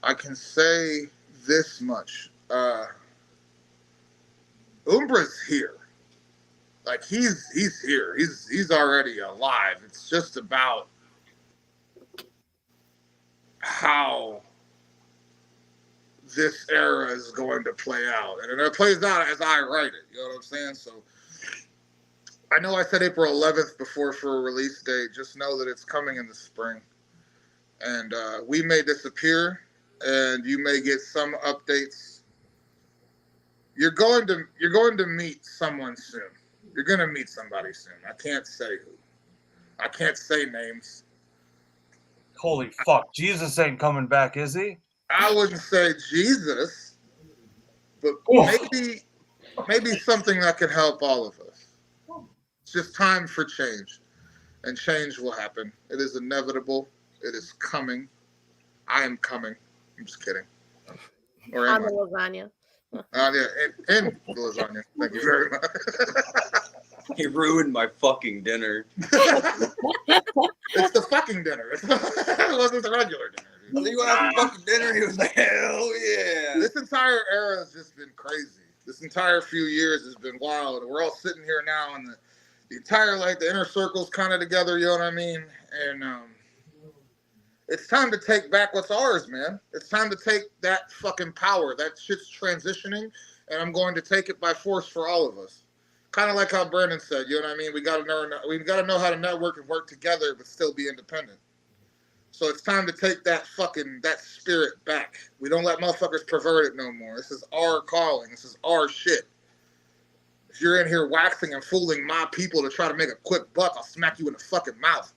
I can say this much. Umbra's here. Like he's here. He's already alive. It's just about how this era is going to play out. And it plays out as I write it. You know what I'm saying? So I know I said April 11th before for a release date. Just know that it's coming in the spring. And we may disappear, and you may get some updates. You're going to meet someone soon. You're going to meet somebody soon. I can't say who. I can't say names. Holy fuck. Jesus ain't coming back, is he? I wouldn't say Jesus, but maybe something that could help all of us. It's just time for change, and change will happen. It is inevitable. It is coming. I am coming. I'm just kidding. Or On am the I? lasagna. Yeah, and the lasagna. Thank you very much. He ruined my fucking dinner. It's the fucking dinner. It wasn't the regular dinner. Dude. You want to have fucking dinner? He was like, hell yeah. This entire era has just been crazy. This entire few years has been wild. We're all sitting here now, and the entire like the inner circle's kind of together. You know what I mean? And it's time to take back what's ours, man. It's time to take that fucking power. That shit's transitioning, and I'm going to take it by force for all of us. Kind of like how Brandon said, you know what I mean? We got to know how to network and work together, but still be independent. So it's time to take that spirit back. We don't let motherfuckers pervert it no more. This is our calling. This is our shit. If you're in here waxing and fooling my people to try to make a quick buck, I'll smack you in the fucking mouth.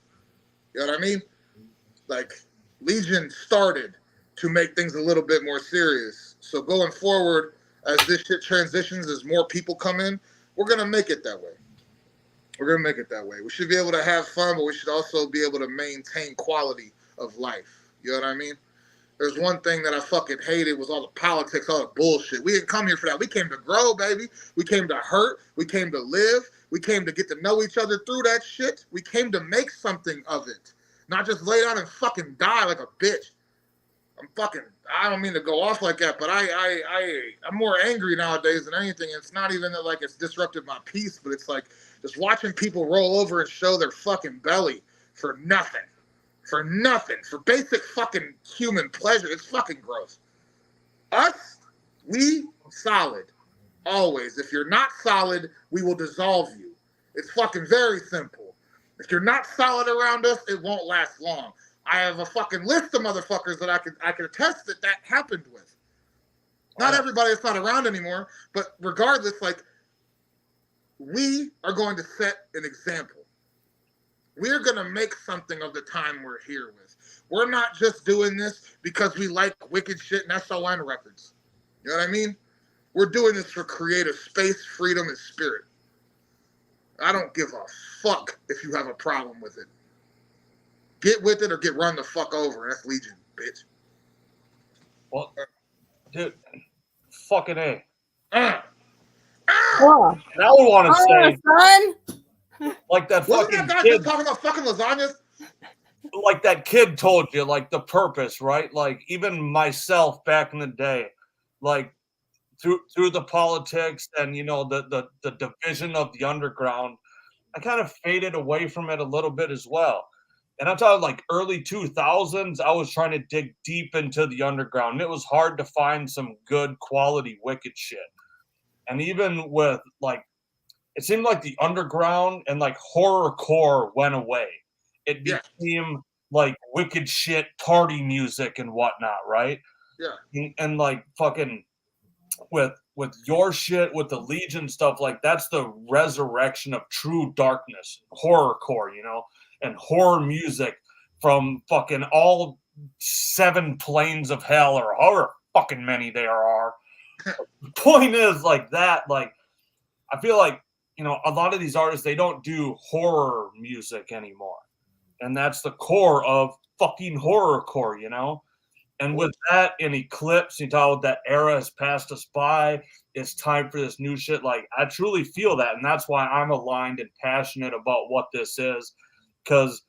You know what I mean? Like, Legion started to make things a little bit more serious. So going forward, as this shit transitions, as more people come in, we're going to make it that way. We're going to make it that way. We should be able to have fun, but we should also be able to maintain quality of life. You know what I mean? There's one thing that I fucking hated was all the politics, all the bullshit. We didn't come here for that. We came to grow, baby. We came to hurt. We came to live. We came to get to know each other through that shit. We came to make something of it. Not just lay down and fucking die like a bitch. I don't mean to go off like that, but I'm more angry nowadays than anything. It's not even that like it's disrupted my peace, but it's like just watching people roll over and show their fucking belly for nothing. For nothing. For basic fucking human pleasure. It's fucking gross. Us, we solid. Always. If you're not solid, we will dissolve you. It's fucking very simple. If you're not solid around us, it won't last long. I have a fucking list of motherfuckers that I can attest that happened with. Not everybody that's not around anymore, but regardless, like, we are going to set an example. We're going to make something of the time we're here with. We're not just doing this because we like wicked shit and S.O.N records. You know what I mean? We're doing this for creative space, freedom, and spirit. I don't give a fuck if you have a problem with it. Get with it or get run the fuck over. That's Legion, bitch. Well, dude, fucking A. Oh, And I would want to say, son. like that Wasn't fucking that guy kid, just talking about fucking lasagnas? like that kid told you, like the purpose, right? Like even myself back in the day, like through the politics and you know the division of the underground, I kind of faded away from it a little bit as well. And I'm talking like early 2000s, I was trying to dig deep into the underground. And it was hard to find some good quality wicked shit. And even with like, it seemed like the underground and like horrorcore went away. It became like wicked shit party music and whatnot, right? Yeah. And like fucking with your shit, with the Legion stuff, like that's the resurrection of true darkness, horrorcore, you know, and horror music from fucking all 7 planes of hell or however fucking many there are. The point is, like that, like I feel like, you know, a lot of these artists, they don't do horror music anymore. And that's the core of fucking horrorcore, you know? And with that in Eclipse, you know, that era has passed us by. It's time for this new shit. Like, I truly feel that. And that's why I'm aligned and passionate about what this is. Because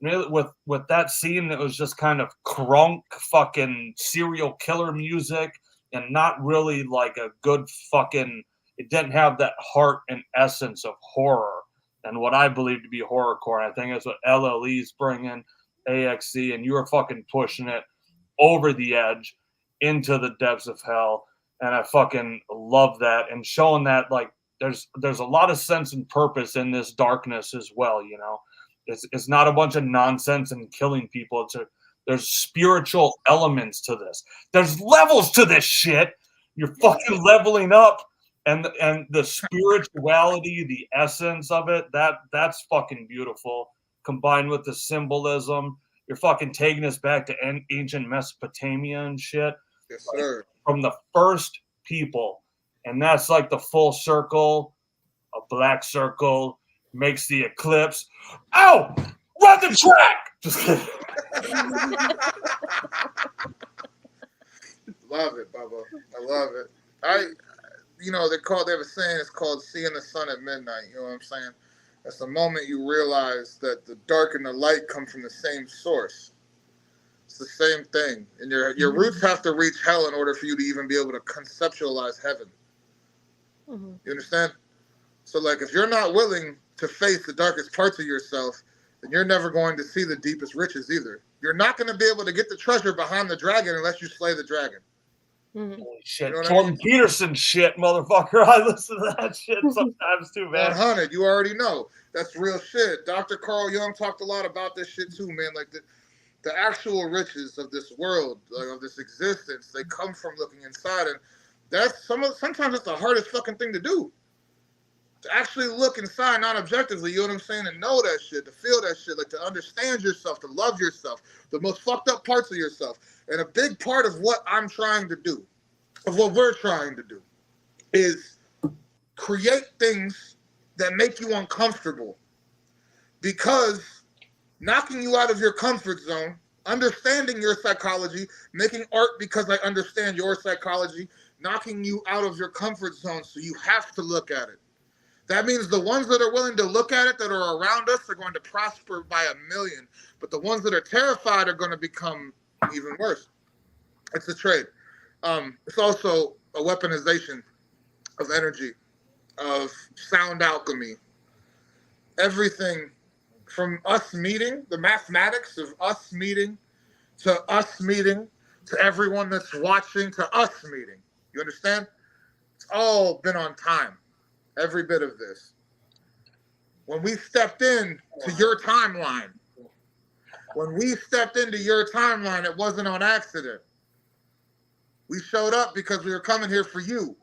with that scene, it was just kind of crunk fucking serial killer music and not really like a good fucking, it didn't have that heart and essence of horror and what I believe to be horrorcore. I think that's what LLE's bringing, AXC, and you were fucking pushing it over the edge into the depths of hell. And I fucking love that, and showing that like there's a lot of sense and purpose in this darkness as well, you know. It's not a bunch of nonsense and killing people. There's spiritual elements to this. There's levels to this shit. You're fucking leveling up, and the spirituality, the essence of it, that's fucking beautiful. Combined with the symbolism, you're fucking taking us back to ancient Mesopotamia and shit. Yes, sir. From the first people, and that's like the full circle. A black circle makes the eclipse. Oh, run the track! Just kidding. Love it, Bubba. I love it. You know, they have a saying, it's called seeing the sun at midnight. You know what I'm saying? That's the moment you realize that the dark and the light come from the same source. It's the same thing. And your roots have to reach hell in order for you to even be able to conceptualize heaven. Mm-hmm. You understand? So, like, if you're not willing to face the darkest parts of yourself, then you're never going to see the deepest riches either. You're not going to be able to get the treasure behind the dragon unless you slay the dragon. Mm-hmm. Holy shit. You know Jordan Peterson shit, motherfucker. I listen to that shit sometimes too, man. 100, you already know. That's real shit. Dr. Carl Jung talked a lot about this shit too, man. Like, the actual riches of this world, like of this existence, they come from looking inside. And that's sometimes it's the hardest fucking thing to do. To actually look inside, not objectively, you know what I'm saying, and know that shit, to feel that shit, like to understand yourself, to love yourself, the most fucked up parts of yourself. And a big part of what I'm trying to do, of what we're trying to do, is create things that make you uncomfortable. Because knocking you out of your comfort zone, understanding your psychology, making art because I understand your psychology, knocking you out of your comfort zone so you have to look at it. That means the ones that are willing to look at it, that are around us, are going to prosper by 1,000,000. But the ones that are terrified are going to become even worse. It's a trade. It's also a weaponization of energy, of sound alchemy. Everything from us meeting, the mathematics of us meeting, to everyone that's watching, to us meeting. You understand? It's all been on time. Every bit of this. When we stepped in to your timeline, it wasn't on accident. We showed up because we were coming here for you.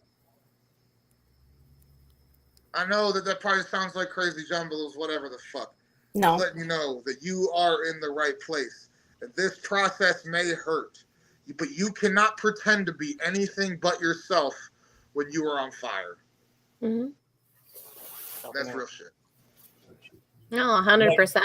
I know that probably sounds like crazy jumbles, whatever the fuck. No. I'm letting you know that you are in the right place. And this process may hurt, but you cannot pretend to be anything but yourself when you are on fire. Mm-hmm. That's real shit. No, 100%.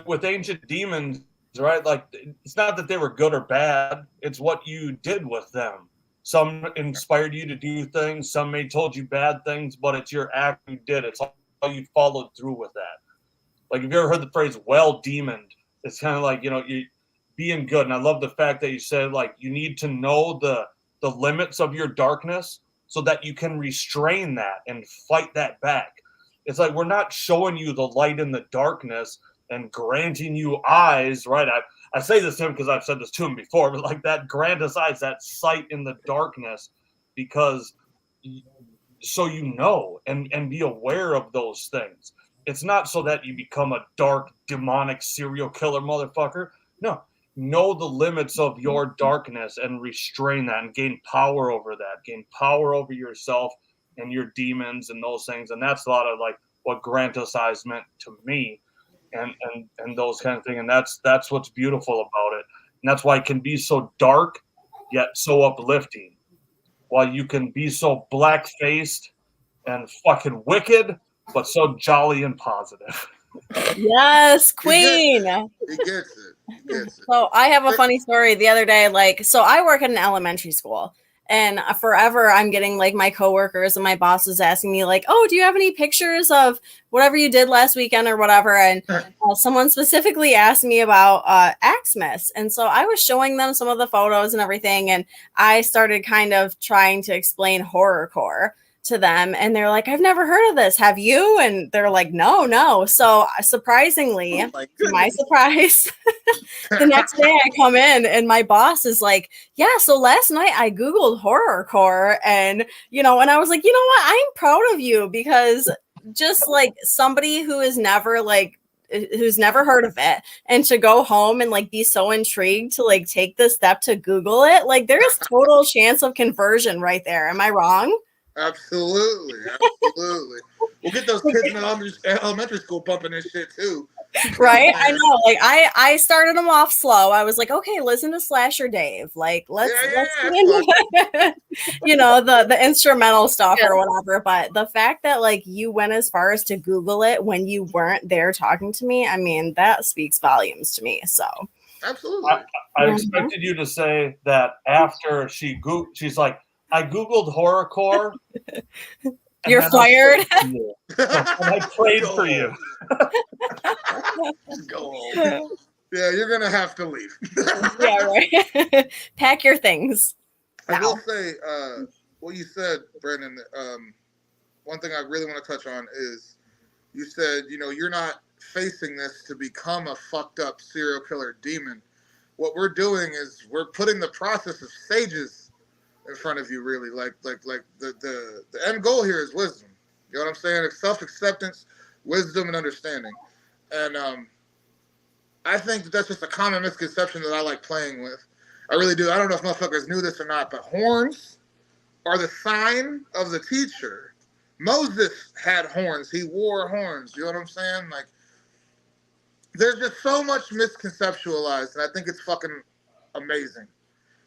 With ancient demons, right? Like, it's not that they were good or bad. It's what you did with them. Some inspired you to do things. Some may told you bad things, but it's your act you did. It's how you followed through with that. Like, have you ever heard the phrase "well demoned"? It's kind of like, you know, you being good. And I love the fact that you said, like, you need to know the limits of your darkness, so that you can restrain that and fight that back. It's like, we're not showing you the light in the darkness and granting you eyes, right? I say this to him because I've said this to him before, but like that, grant us eyes, that sight in the darkness, because so you know and be aware of those things. It's not so that you become a dark, demonic serial killer motherfucker. No. Know the limits of your darkness and restrain that and gain power over that. Gain power over yourself and your demons and those things. And that's a lot of like what Grant Us Eyes meant to me. and those kind of thing. And that's what's beautiful about it. And that's why it can be so dark yet so uplifting. While you can be so black-faced and fucking wicked, but so jolly and positive. Yes, queen. He gets it. So I have a funny story the other day. So I work at an elementary school, and forever I'm getting like my coworkers and my bosses asking me like, "Oh, do you have any pictures of whatever you did last weekend or whatever?" And someone specifically asked me about Axmas, and so I was showing them some of the photos and everything, and I started kind of trying to explain horrorcore to them, and they're like, "I've never heard of this. Have you?" And they're like, no. So surprisingly, to my surprise, the next day I come in and my boss is like, "Yeah, so last night I Googled horrorcore," and and I was like, you know what? I'm proud of you, because just like somebody who is never who's never heard of it, and to go home and like be so intrigued to like take the step to Google it, like there is total chance of conversion right there. Am I wrong? Absolutely. We'll get those kids in elementary school bumping this shit too. Right? I know. Like I started them off slow. I was like, okay, listen to Slasher Dave. Like let's get into the instrumental stuff or whatever. But the fact that like you went as far as to Google it when you weren't there talking to me, I mean, that speaks volumes to me. So absolutely. I expected you to say that after she's like, I Googled horrorcore. You're fired. I prayed for you. Go home. Yeah, you're gonna have to leave. Yeah, right. Pack your things. I will say, what you said, Brandon. One thing I really want to touch on is you said, you're not facing this to become a fucked up serial killer demon. What we're doing is we're putting the process of stages in front of you, really. Like the end goal here is wisdom. You know what I'm saying? It's self-acceptance, wisdom, and understanding. And I think that's just a common misconception that I like playing with. I really do. I don't know if motherfuckers knew this or not, but horns are the sign of the teacher. Moses had horns. He wore horns. You know what I'm saying? Like, there's just so much misconceptualized, and I think it's fucking amazing.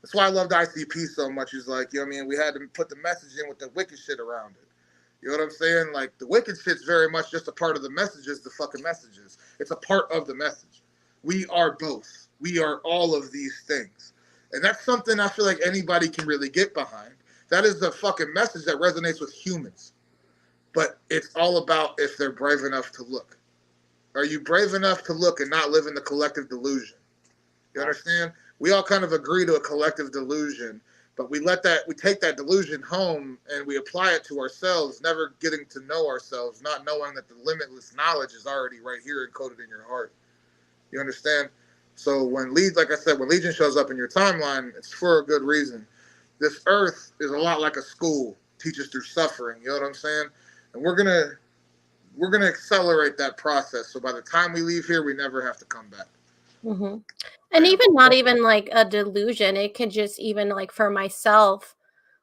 That's why I loved ICP so much. He's like, we had to put the message in with the wicked shit around it. You know what I'm saying? Like, the wicked shit's very much just a part of the messages, the fucking messages. It's a part of the message. We are both. We are all of these things. And that's something I feel like anybody can really get behind. That is the fucking message that resonates with humans. But it's all about if they're brave enough to look. Are you brave enough to look and not live in the collective delusion? You understand? We all kind of agree to a collective delusion, but we take that delusion home and we apply it to ourselves, never getting to know ourselves, not knowing that the limitless knowledge is already right here encoded in your heart. You understand? So when Legion shows up in your timeline, it's for a good reason. This earth is a lot like a school, teaches through suffering. You know what I'm saying? And we're gonna accelerate that process. So by the time we leave here, we never have to come back. Mm-hmm. And even not even like a delusion. It could just even like for myself,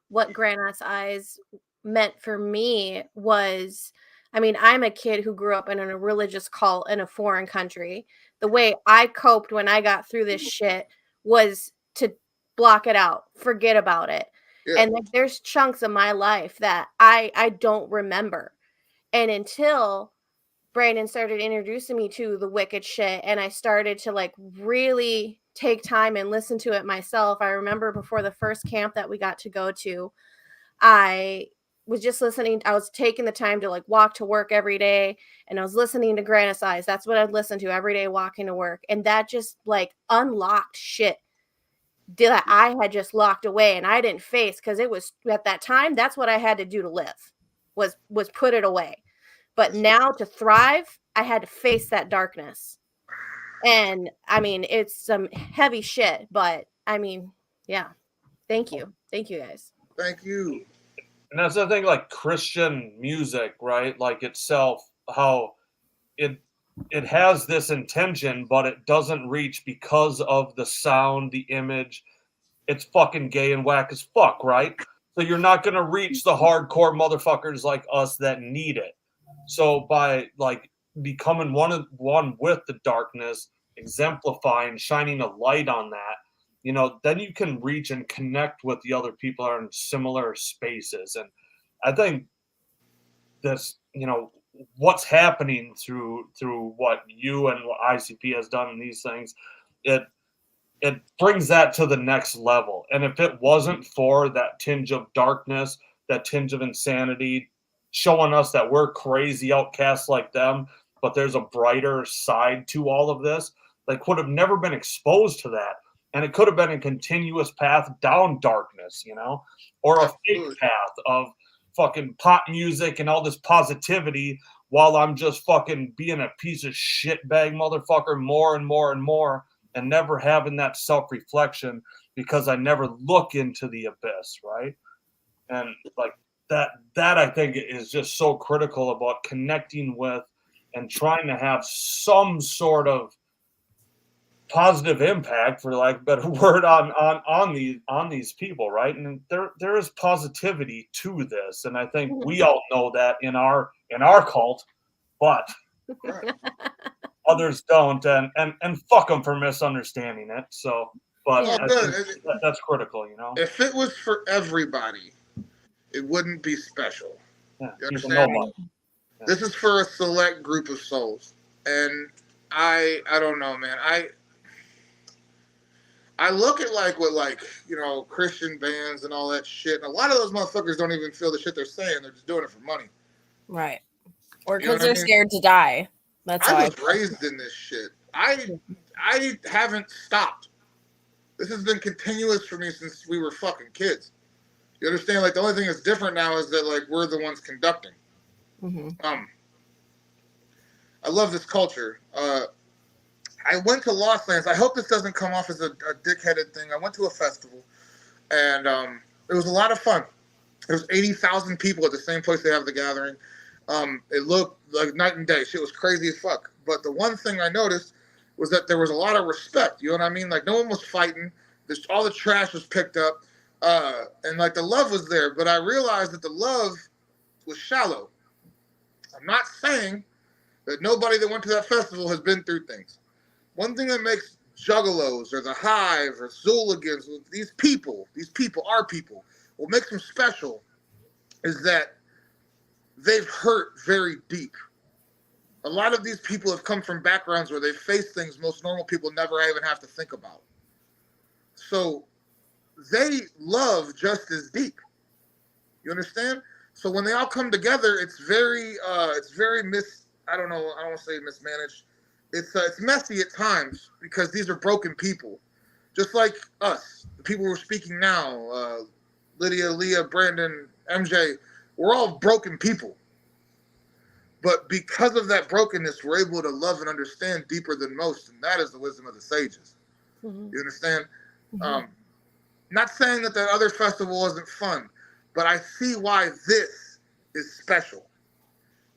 what Grandma's Eyes meant for me was, I'm a kid who grew up in a religious cult in a foreign country. The way I coped when I got through this shit was to block it out, forget about it. Yeah. And like, there's chunks of my life that I don't remember. And until Brandon started introducing me to the wicked shit, and I started to like really take time and listen to it myself. I remember before the first camp that we got to go to, I was just listening. I was taking the time to like walk to work every day, and I was listening to Grandma's Eyes. That's what I'd listen to every day walking to work. And that just like unlocked shit that I had just locked away and I didn't face, because it was at that time, that's what I had to do to live, was put it away. But now to thrive, I had to face that darkness. And it's some heavy shit, but yeah. Thank you. Thank you guys. Thank you. And that's the thing, like Christian music, right? Like itself, how it has this intention, but it doesn't reach because of the sound, the image. It's fucking gay and whack as fuck, right? So you're not going to reach the hardcore motherfuckers like us that need it. So by like becoming one with the darkness, exemplifying, shining a light on that, you know, then you can reach and connect with the other people that are in similar spaces. And I think this, you know, what's happening through what you and what ICP has done in these things, it brings that to the next level. And if it wasn't for that tinge of darkness, that tinge of insanity, showing us that we're crazy outcasts like them, but there's a brighter side to all of this, like, could have never been exposed to that. And it could have been a continuous path down darkness, you know, or a fake path of fucking pop music and all this positivity while I'm just fucking being a piece of shit bag motherfucker more and more and more, and never having that self-reflection because I never look into the abyss, right? And like that I think is just so critical about connecting with and trying to have some sort of positive impact, for lack of a better word, on these people, right? And there is positivity to this, and I think we all know that in our cult, but others don't, and fuck them for misunderstanding it. So, but I think that's critical, you know. If it was for everybody, it wouldn't be special. Yeah, you understand me? Yeah. This is for a select group of souls, and I don't know, man. I look at like what, like, you know, Christian bands and all that shit, and a lot of those motherfuckers don't even feel the shit they're saying. They're just doing it for money, right? Or because they're scared to die. That's I was raised in this shit. I haven't stopped. This has been continuous for me since we were fucking kids. You understand? Like, the only thing that's different now is that, like, we're the ones conducting. Mm-hmm. I love this culture. I went to Lost Lands. I hope this doesn't come off as a dickheaded thing. I went to a festival, and it was a lot of fun. There was 80,000 people at the same place they have the gathering. It looked like night and day. Shit was crazy as fuck. But the one thing I noticed was that there was a lot of respect. You know what I mean? Like, no one was fighting. All the trash was picked up. And, like, the love was there. But I realized that the love was shallow. I'm not saying that nobody that went to that festival has been through things. One thing that makes Juggalos or the Hive or Zooligans, these people, our people, what makes them special is that they've hurt very deep. A lot of these people have come from backgrounds where they've faced things most normal people never even have to think about. So they love just as deep. You understand? So when they all come together, it's very I don't want to say mismanaged. It's messy at times because these are broken people. Just like us, the people who are speaking now, Lydia, Leah, Brandon, MJ, we're all broken people. But because of that brokenness, we're able to love and understand deeper than most, and that is the wisdom of the sages. Mm-hmm. You understand? Mm-hmm. Not saying that the other festival wasn't fun, but I see why this is special.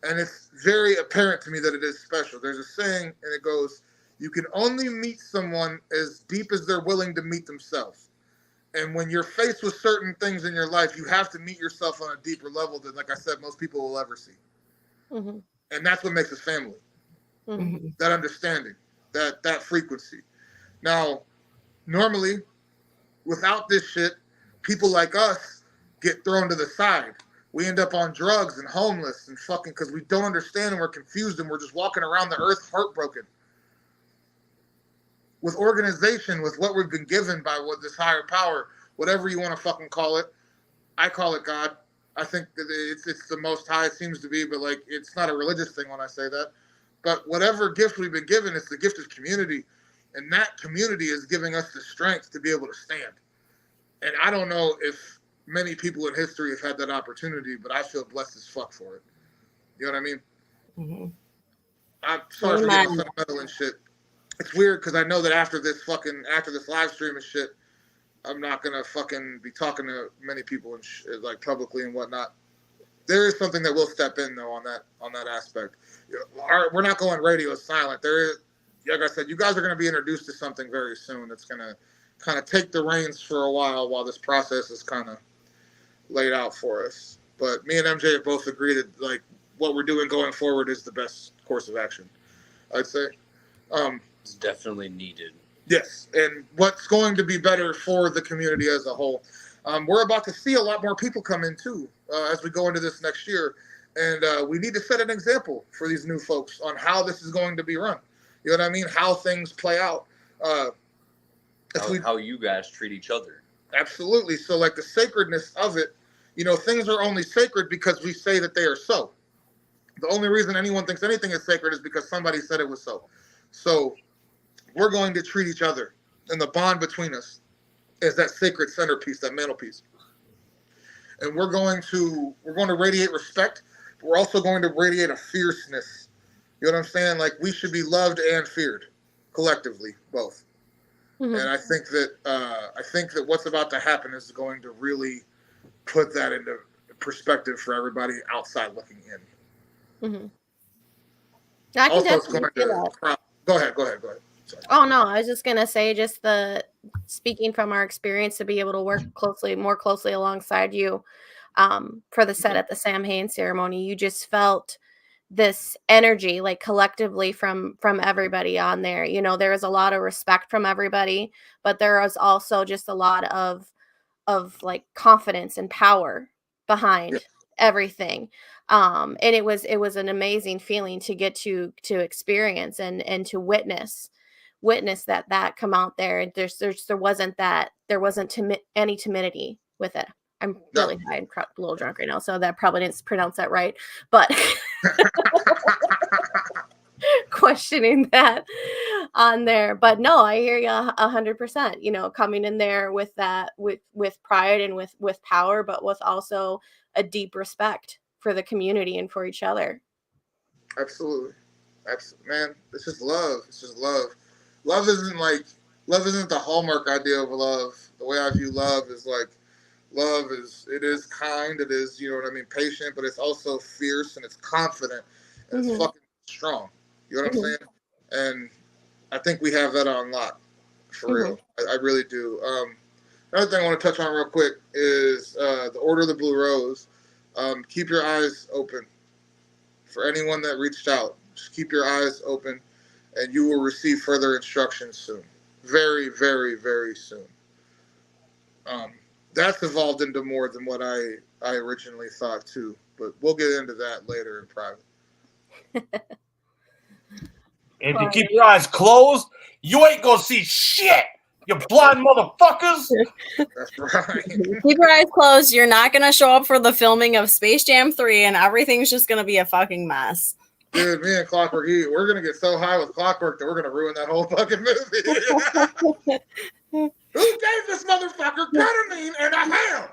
And it's very apparent to me that it is special. There's a saying, and it goes, you can only meet someone as deep as they're willing to meet themselves. And when you're faced with certain things in your life, you have to meet yourself on a deeper level than, like I said, most people will ever see. Mm-hmm. And that's what makes us family. Mm-hmm. That understanding, that frequency. Now, normally, without this shit, people like us get thrown to the side. We end up on drugs and homeless and fucking because we don't understand and we're confused and we're just walking around the earth heartbroken. With organization, with what we've been given by what this higher power, whatever you want to fucking call it, I call it God. I think that it's the most high it seems to be, but like it's not a religious thing when I say that. But whatever gift we've been given, it's the gift of community. And that community is giving us the strength to be able to stand. And I don't know if many people in history have had that opportunity, but I feel blessed as fuck for it. You know what I mean? Mm-hmm. I'm sorry for getting sentimental and shit. It's weird because I know that after this live stream and shit, I'm not gonna fucking be talking to many people and like publicly and whatnot. There is something that will step in though on that aspect. We're not going radio silent. There is, like I said, you guys are gonna be introduced to something very soon that's gonna kind of take the reins for a while this process is kind of laid out for us. But me and MJ have both agreed that like what we're doing going forward is the best course of action, I'd say. It's definitely needed. Yes, and what's going to be better for the community as a whole. We're about to see a lot more people come in too as we go into this next year, and we need to set an example for these new folks on how this is going to be run. You know what I mean? How things play out. How you guys treat each other. Absolutely. So like the sacredness of it, you know, things are only sacred because we say that they are so. The only reason anyone thinks anything is sacred is because somebody said it was so. So we're going to treat each other, and the bond between us is that sacred centerpiece, that mantelpiece. And we're going to radiate respect, but we're also going to radiate a fierceness. You know what I'm saying? Like, we should be loved and feared collectively, both. Mm-hmm. And I think that what's about to happen is going to really put that into perspective for everybody outside looking in. Mm-hmm. I can definitely feel that. Go ahead. Sorry. Oh no, I was just gonna say, just speaking from our experience, to be able to work more closely alongside you for the set at the Samhain ceremony, you just felt this energy, like collectively from everybody on there. You know, there was a lot of respect from everybody, but there was also just a lot of like confidence and power behind everything. And it was an amazing feeling to get to experience and to witness that come out there. And there wasn't any timidity with it. I'm really high and a little drunk right now, so that probably didn't pronounce that right, but questioning that on there. But no, I hear you 100%, you know, coming in there with that, with pride and with power, but with also a deep respect for the community and for each other. Absolutely. Man, it's just love. It's just love. Love isn't the hallmark idea of love. The way I view love is like, love is kind, it is, you know what I mean, patient, but it's also fierce and it's confident and it's fucking strong. You know what I'm saying? And I think we have that on lock, for real. I really do. Another thing I want to touch on real quick is the Order of the Blue Rose. Keep your eyes open for anyone that reached out. Just keep your eyes open, and you will receive further instructions soon. Very, very, very soon. That's evolved into more than what I originally thought too, but we'll get into that later in private. If you keep your eyes closed, you ain't gonna see shit, you blind motherfuckers. That's right. Keep your eyes closed. You're not gonna show up for the filming of Space Jam 3, and everything's just gonna be a fucking mess. Dude, me and Clockwork, we're gonna get so high with Clockwork that we're gonna ruin that whole fucking movie. Who gave this motherfucker ketamine and a ham?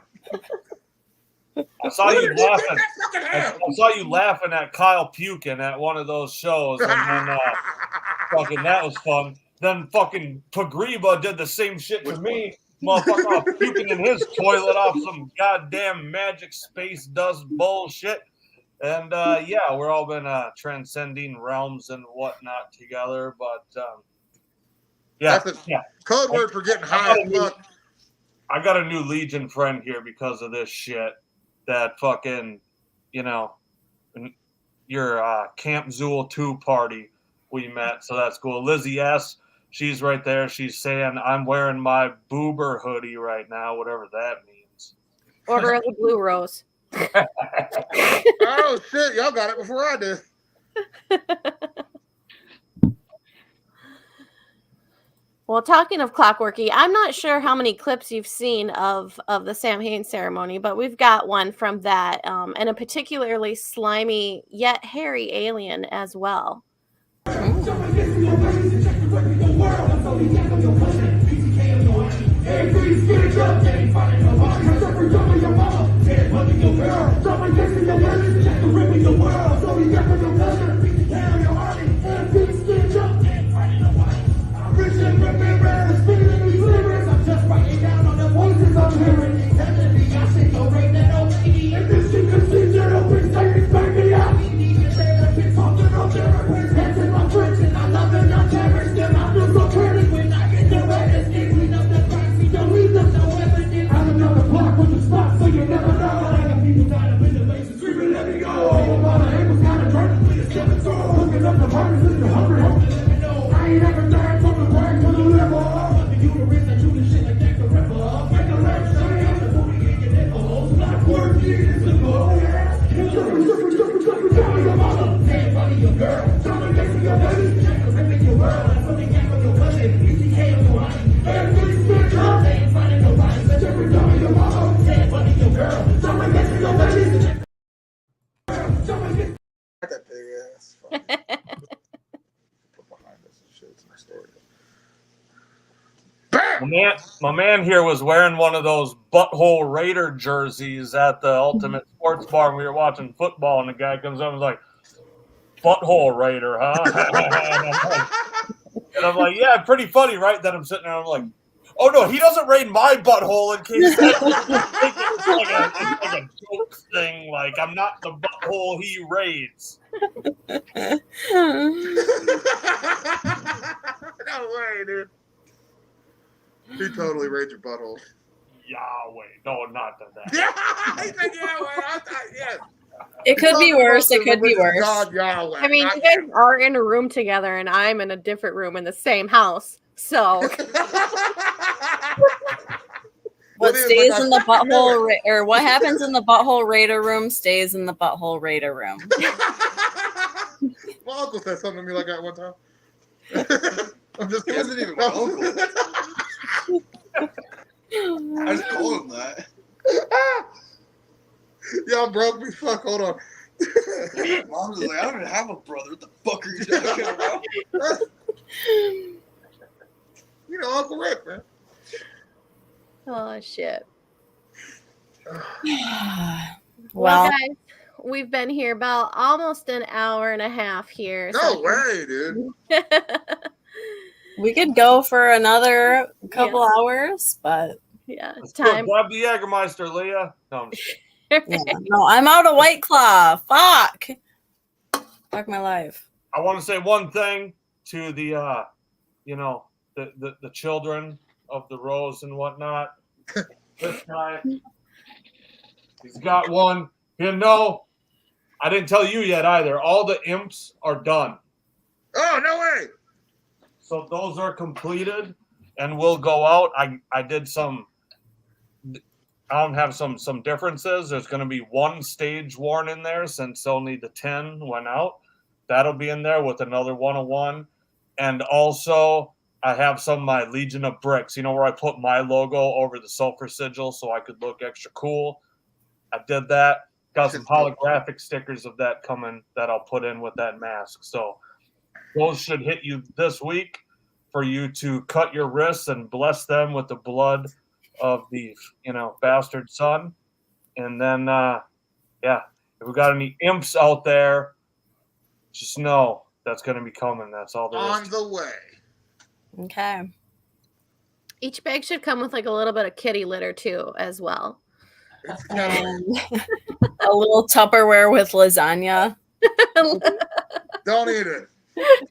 I saw you laughing. I saw you laughing at Kyle puking at one of those shows, and then fucking that was fun. Then fucking Pagriba did the same shit to me. Motherfucker, I was puking in his toilet off some goddamn magic space dust bullshit. And we're all been transcending realms and whatnot together, but that's a code word for getting high as fuck. I got a new Legion friend here because of this shit. That fucking, you know, your Camp Zool 2 party we met, so that's cool. Lizzie S., she's right there. She's saying, I'm wearing my boober hoodie right now, whatever that means. Order of the Blue Rose. Oh, shit. Y'all got it before I did. Well, talking of Clockworky, I'm not sure how many clips you've seen of the Samhain ceremony, but we've got one from that, and a particularly slimy yet hairy alien as well. When I get the way That big ass. Put behind us and shit. It's my story. Bam! My man here was wearing one of those Butthole Raider jerseys at the Ultimate Sports Bar, and we were watching football, and the guy comes up and was like, Butthole Raider, huh? And I'm like, yeah, pretty funny, right? Then I'm sitting there, I'm like, oh no, he doesn't raid my butthole in case it's like a joke thing. Like, I'm not the butthole he raids. No way, dude. He totally raided your butthole. Yahweh. No, not that. Yeah, he said Yahweh. I thought, yes. It could be worse. It could be worse. God, Yahweh. I mean, you guys are in a room together, and I'm in a different room in the same house. So what stays in the butthole or what happens in the Butthole Raider room stays in the Butthole Raider room. My uncle said something to me like that one time. I'm just He kidding. wasn't even my uncle. I just called him that. Y'all broke me. Fuck, hold on. Mom's like, I don't even have a brother. What the fuck are you talking about? You know, Uncle Rick, man. oh shit. Well, guys, we've been here about almost an hour and a half here. No way, dude. we could go for another couple hours, but yeah, Let's time. grab the Jägermeister, Leah. No, I'm just kidding. yeah, no, I'm out of White Claw. Fuck my life. I want to say one thing to the, the children of the Rose and whatnot. This guy, he's got one. You know, I didn't tell you yet either. All the imps are done. Oh, no way. So those are completed and will go out. I did some. I have some differences. There's going to be one stage worn in there since only the 10 went out. That'll be in there with another 101. And also, I have some of my Legion of Bricks, where I put my logo over the sulfur sigil so I could look extra cool. I did that. Got some holographic stickers of that coming that I'll put in with that mask. So those should hit you this week for you to cut your wrists and bless them with the blood of the bastard son. And then if we got any imps out there, just know that's going to be coming. That's all there is. On the way. Okay. Each bag should come with like a little bit of kitty litter too, as well. And a little Tupperware with lasagna. Don't eat it.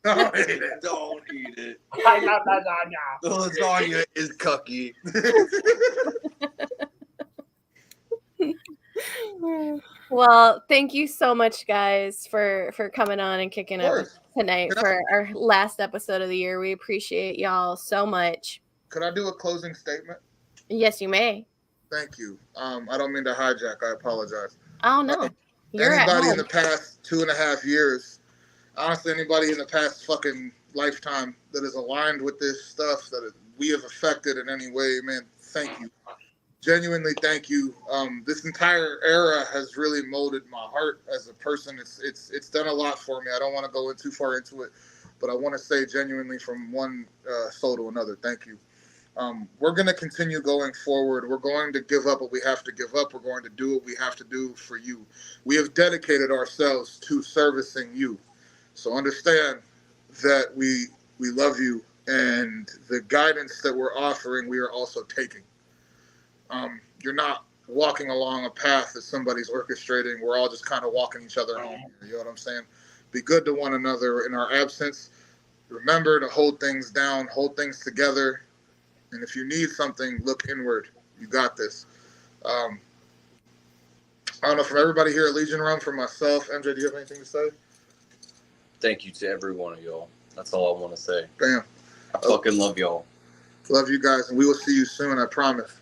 Don't eat it. Don't eat it. I love lasagna. The lasagna is cucky. Well, thank you so much, guys, for coming on and kicking it with us tonight for our last episode of the year. We appreciate y'all so much. Could I do a closing statement? Yes, you may. Thank you. I don't mean to hijack. I apologize. Oh no, you're at Anybody home. in the past 2.5 years, honestly, anybody in the past fucking lifetime that is aligned with this stuff that we have affected in any way, man, thank you. Genuinely, thank you. This entire era has really molded my heart as a person. It's done a lot for me. I don't want to go too far into it, but I want to say genuinely from one soul to another, thank you. We're going to continue going forward. We're going to give up what we have to give up. We're going to do what we have to do for you. We have dedicated ourselves to servicing you. So understand that we love you, and the guidance that we're offering, we are also taking. You're not walking along a path that somebody's orchestrating. We're all just kind of walking each other home. You know what I'm saying? Be good to one another in our absence. Remember to hold things down, hold things together. And if you need something, look inward. You got this. I don't know, from everybody here at Legion Realm, from myself, MJ, do you have anything to say? Thank you to every one of y'all. That's all I want to say. Bam. I fucking love y'all. Love you guys, and we will see you soon, I promise.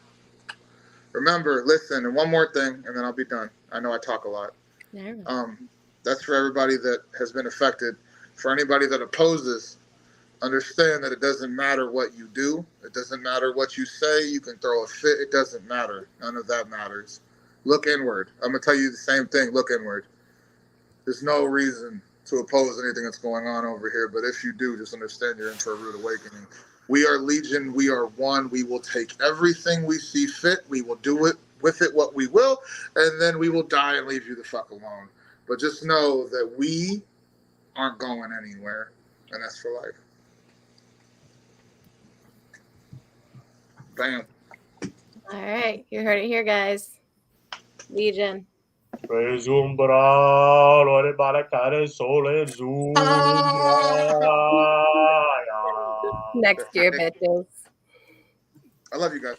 Remember, listen, and one more thing, and then I'll be done. I know I talk a lot. That's for everybody that has been affected. For anybody that opposes, understand that it doesn't matter what you do. It doesn't matter what you say. You can throw a fit. It doesn't matter. None of that matters. Look inward. I'm going to tell you the same thing. Look inward. There's no reason to oppose anything that's going on over here, but if you do, just understand you're in for a rude awakening. We are Legion. We are one. We will take everything we see fit. We will do it with it what we will, and then we will die and leave you the fuck alone. But just know that we aren't going anywhere, and that's for life. Bam. All right. You heard it here, guys. Legion. Next year, bitches. I love you guys.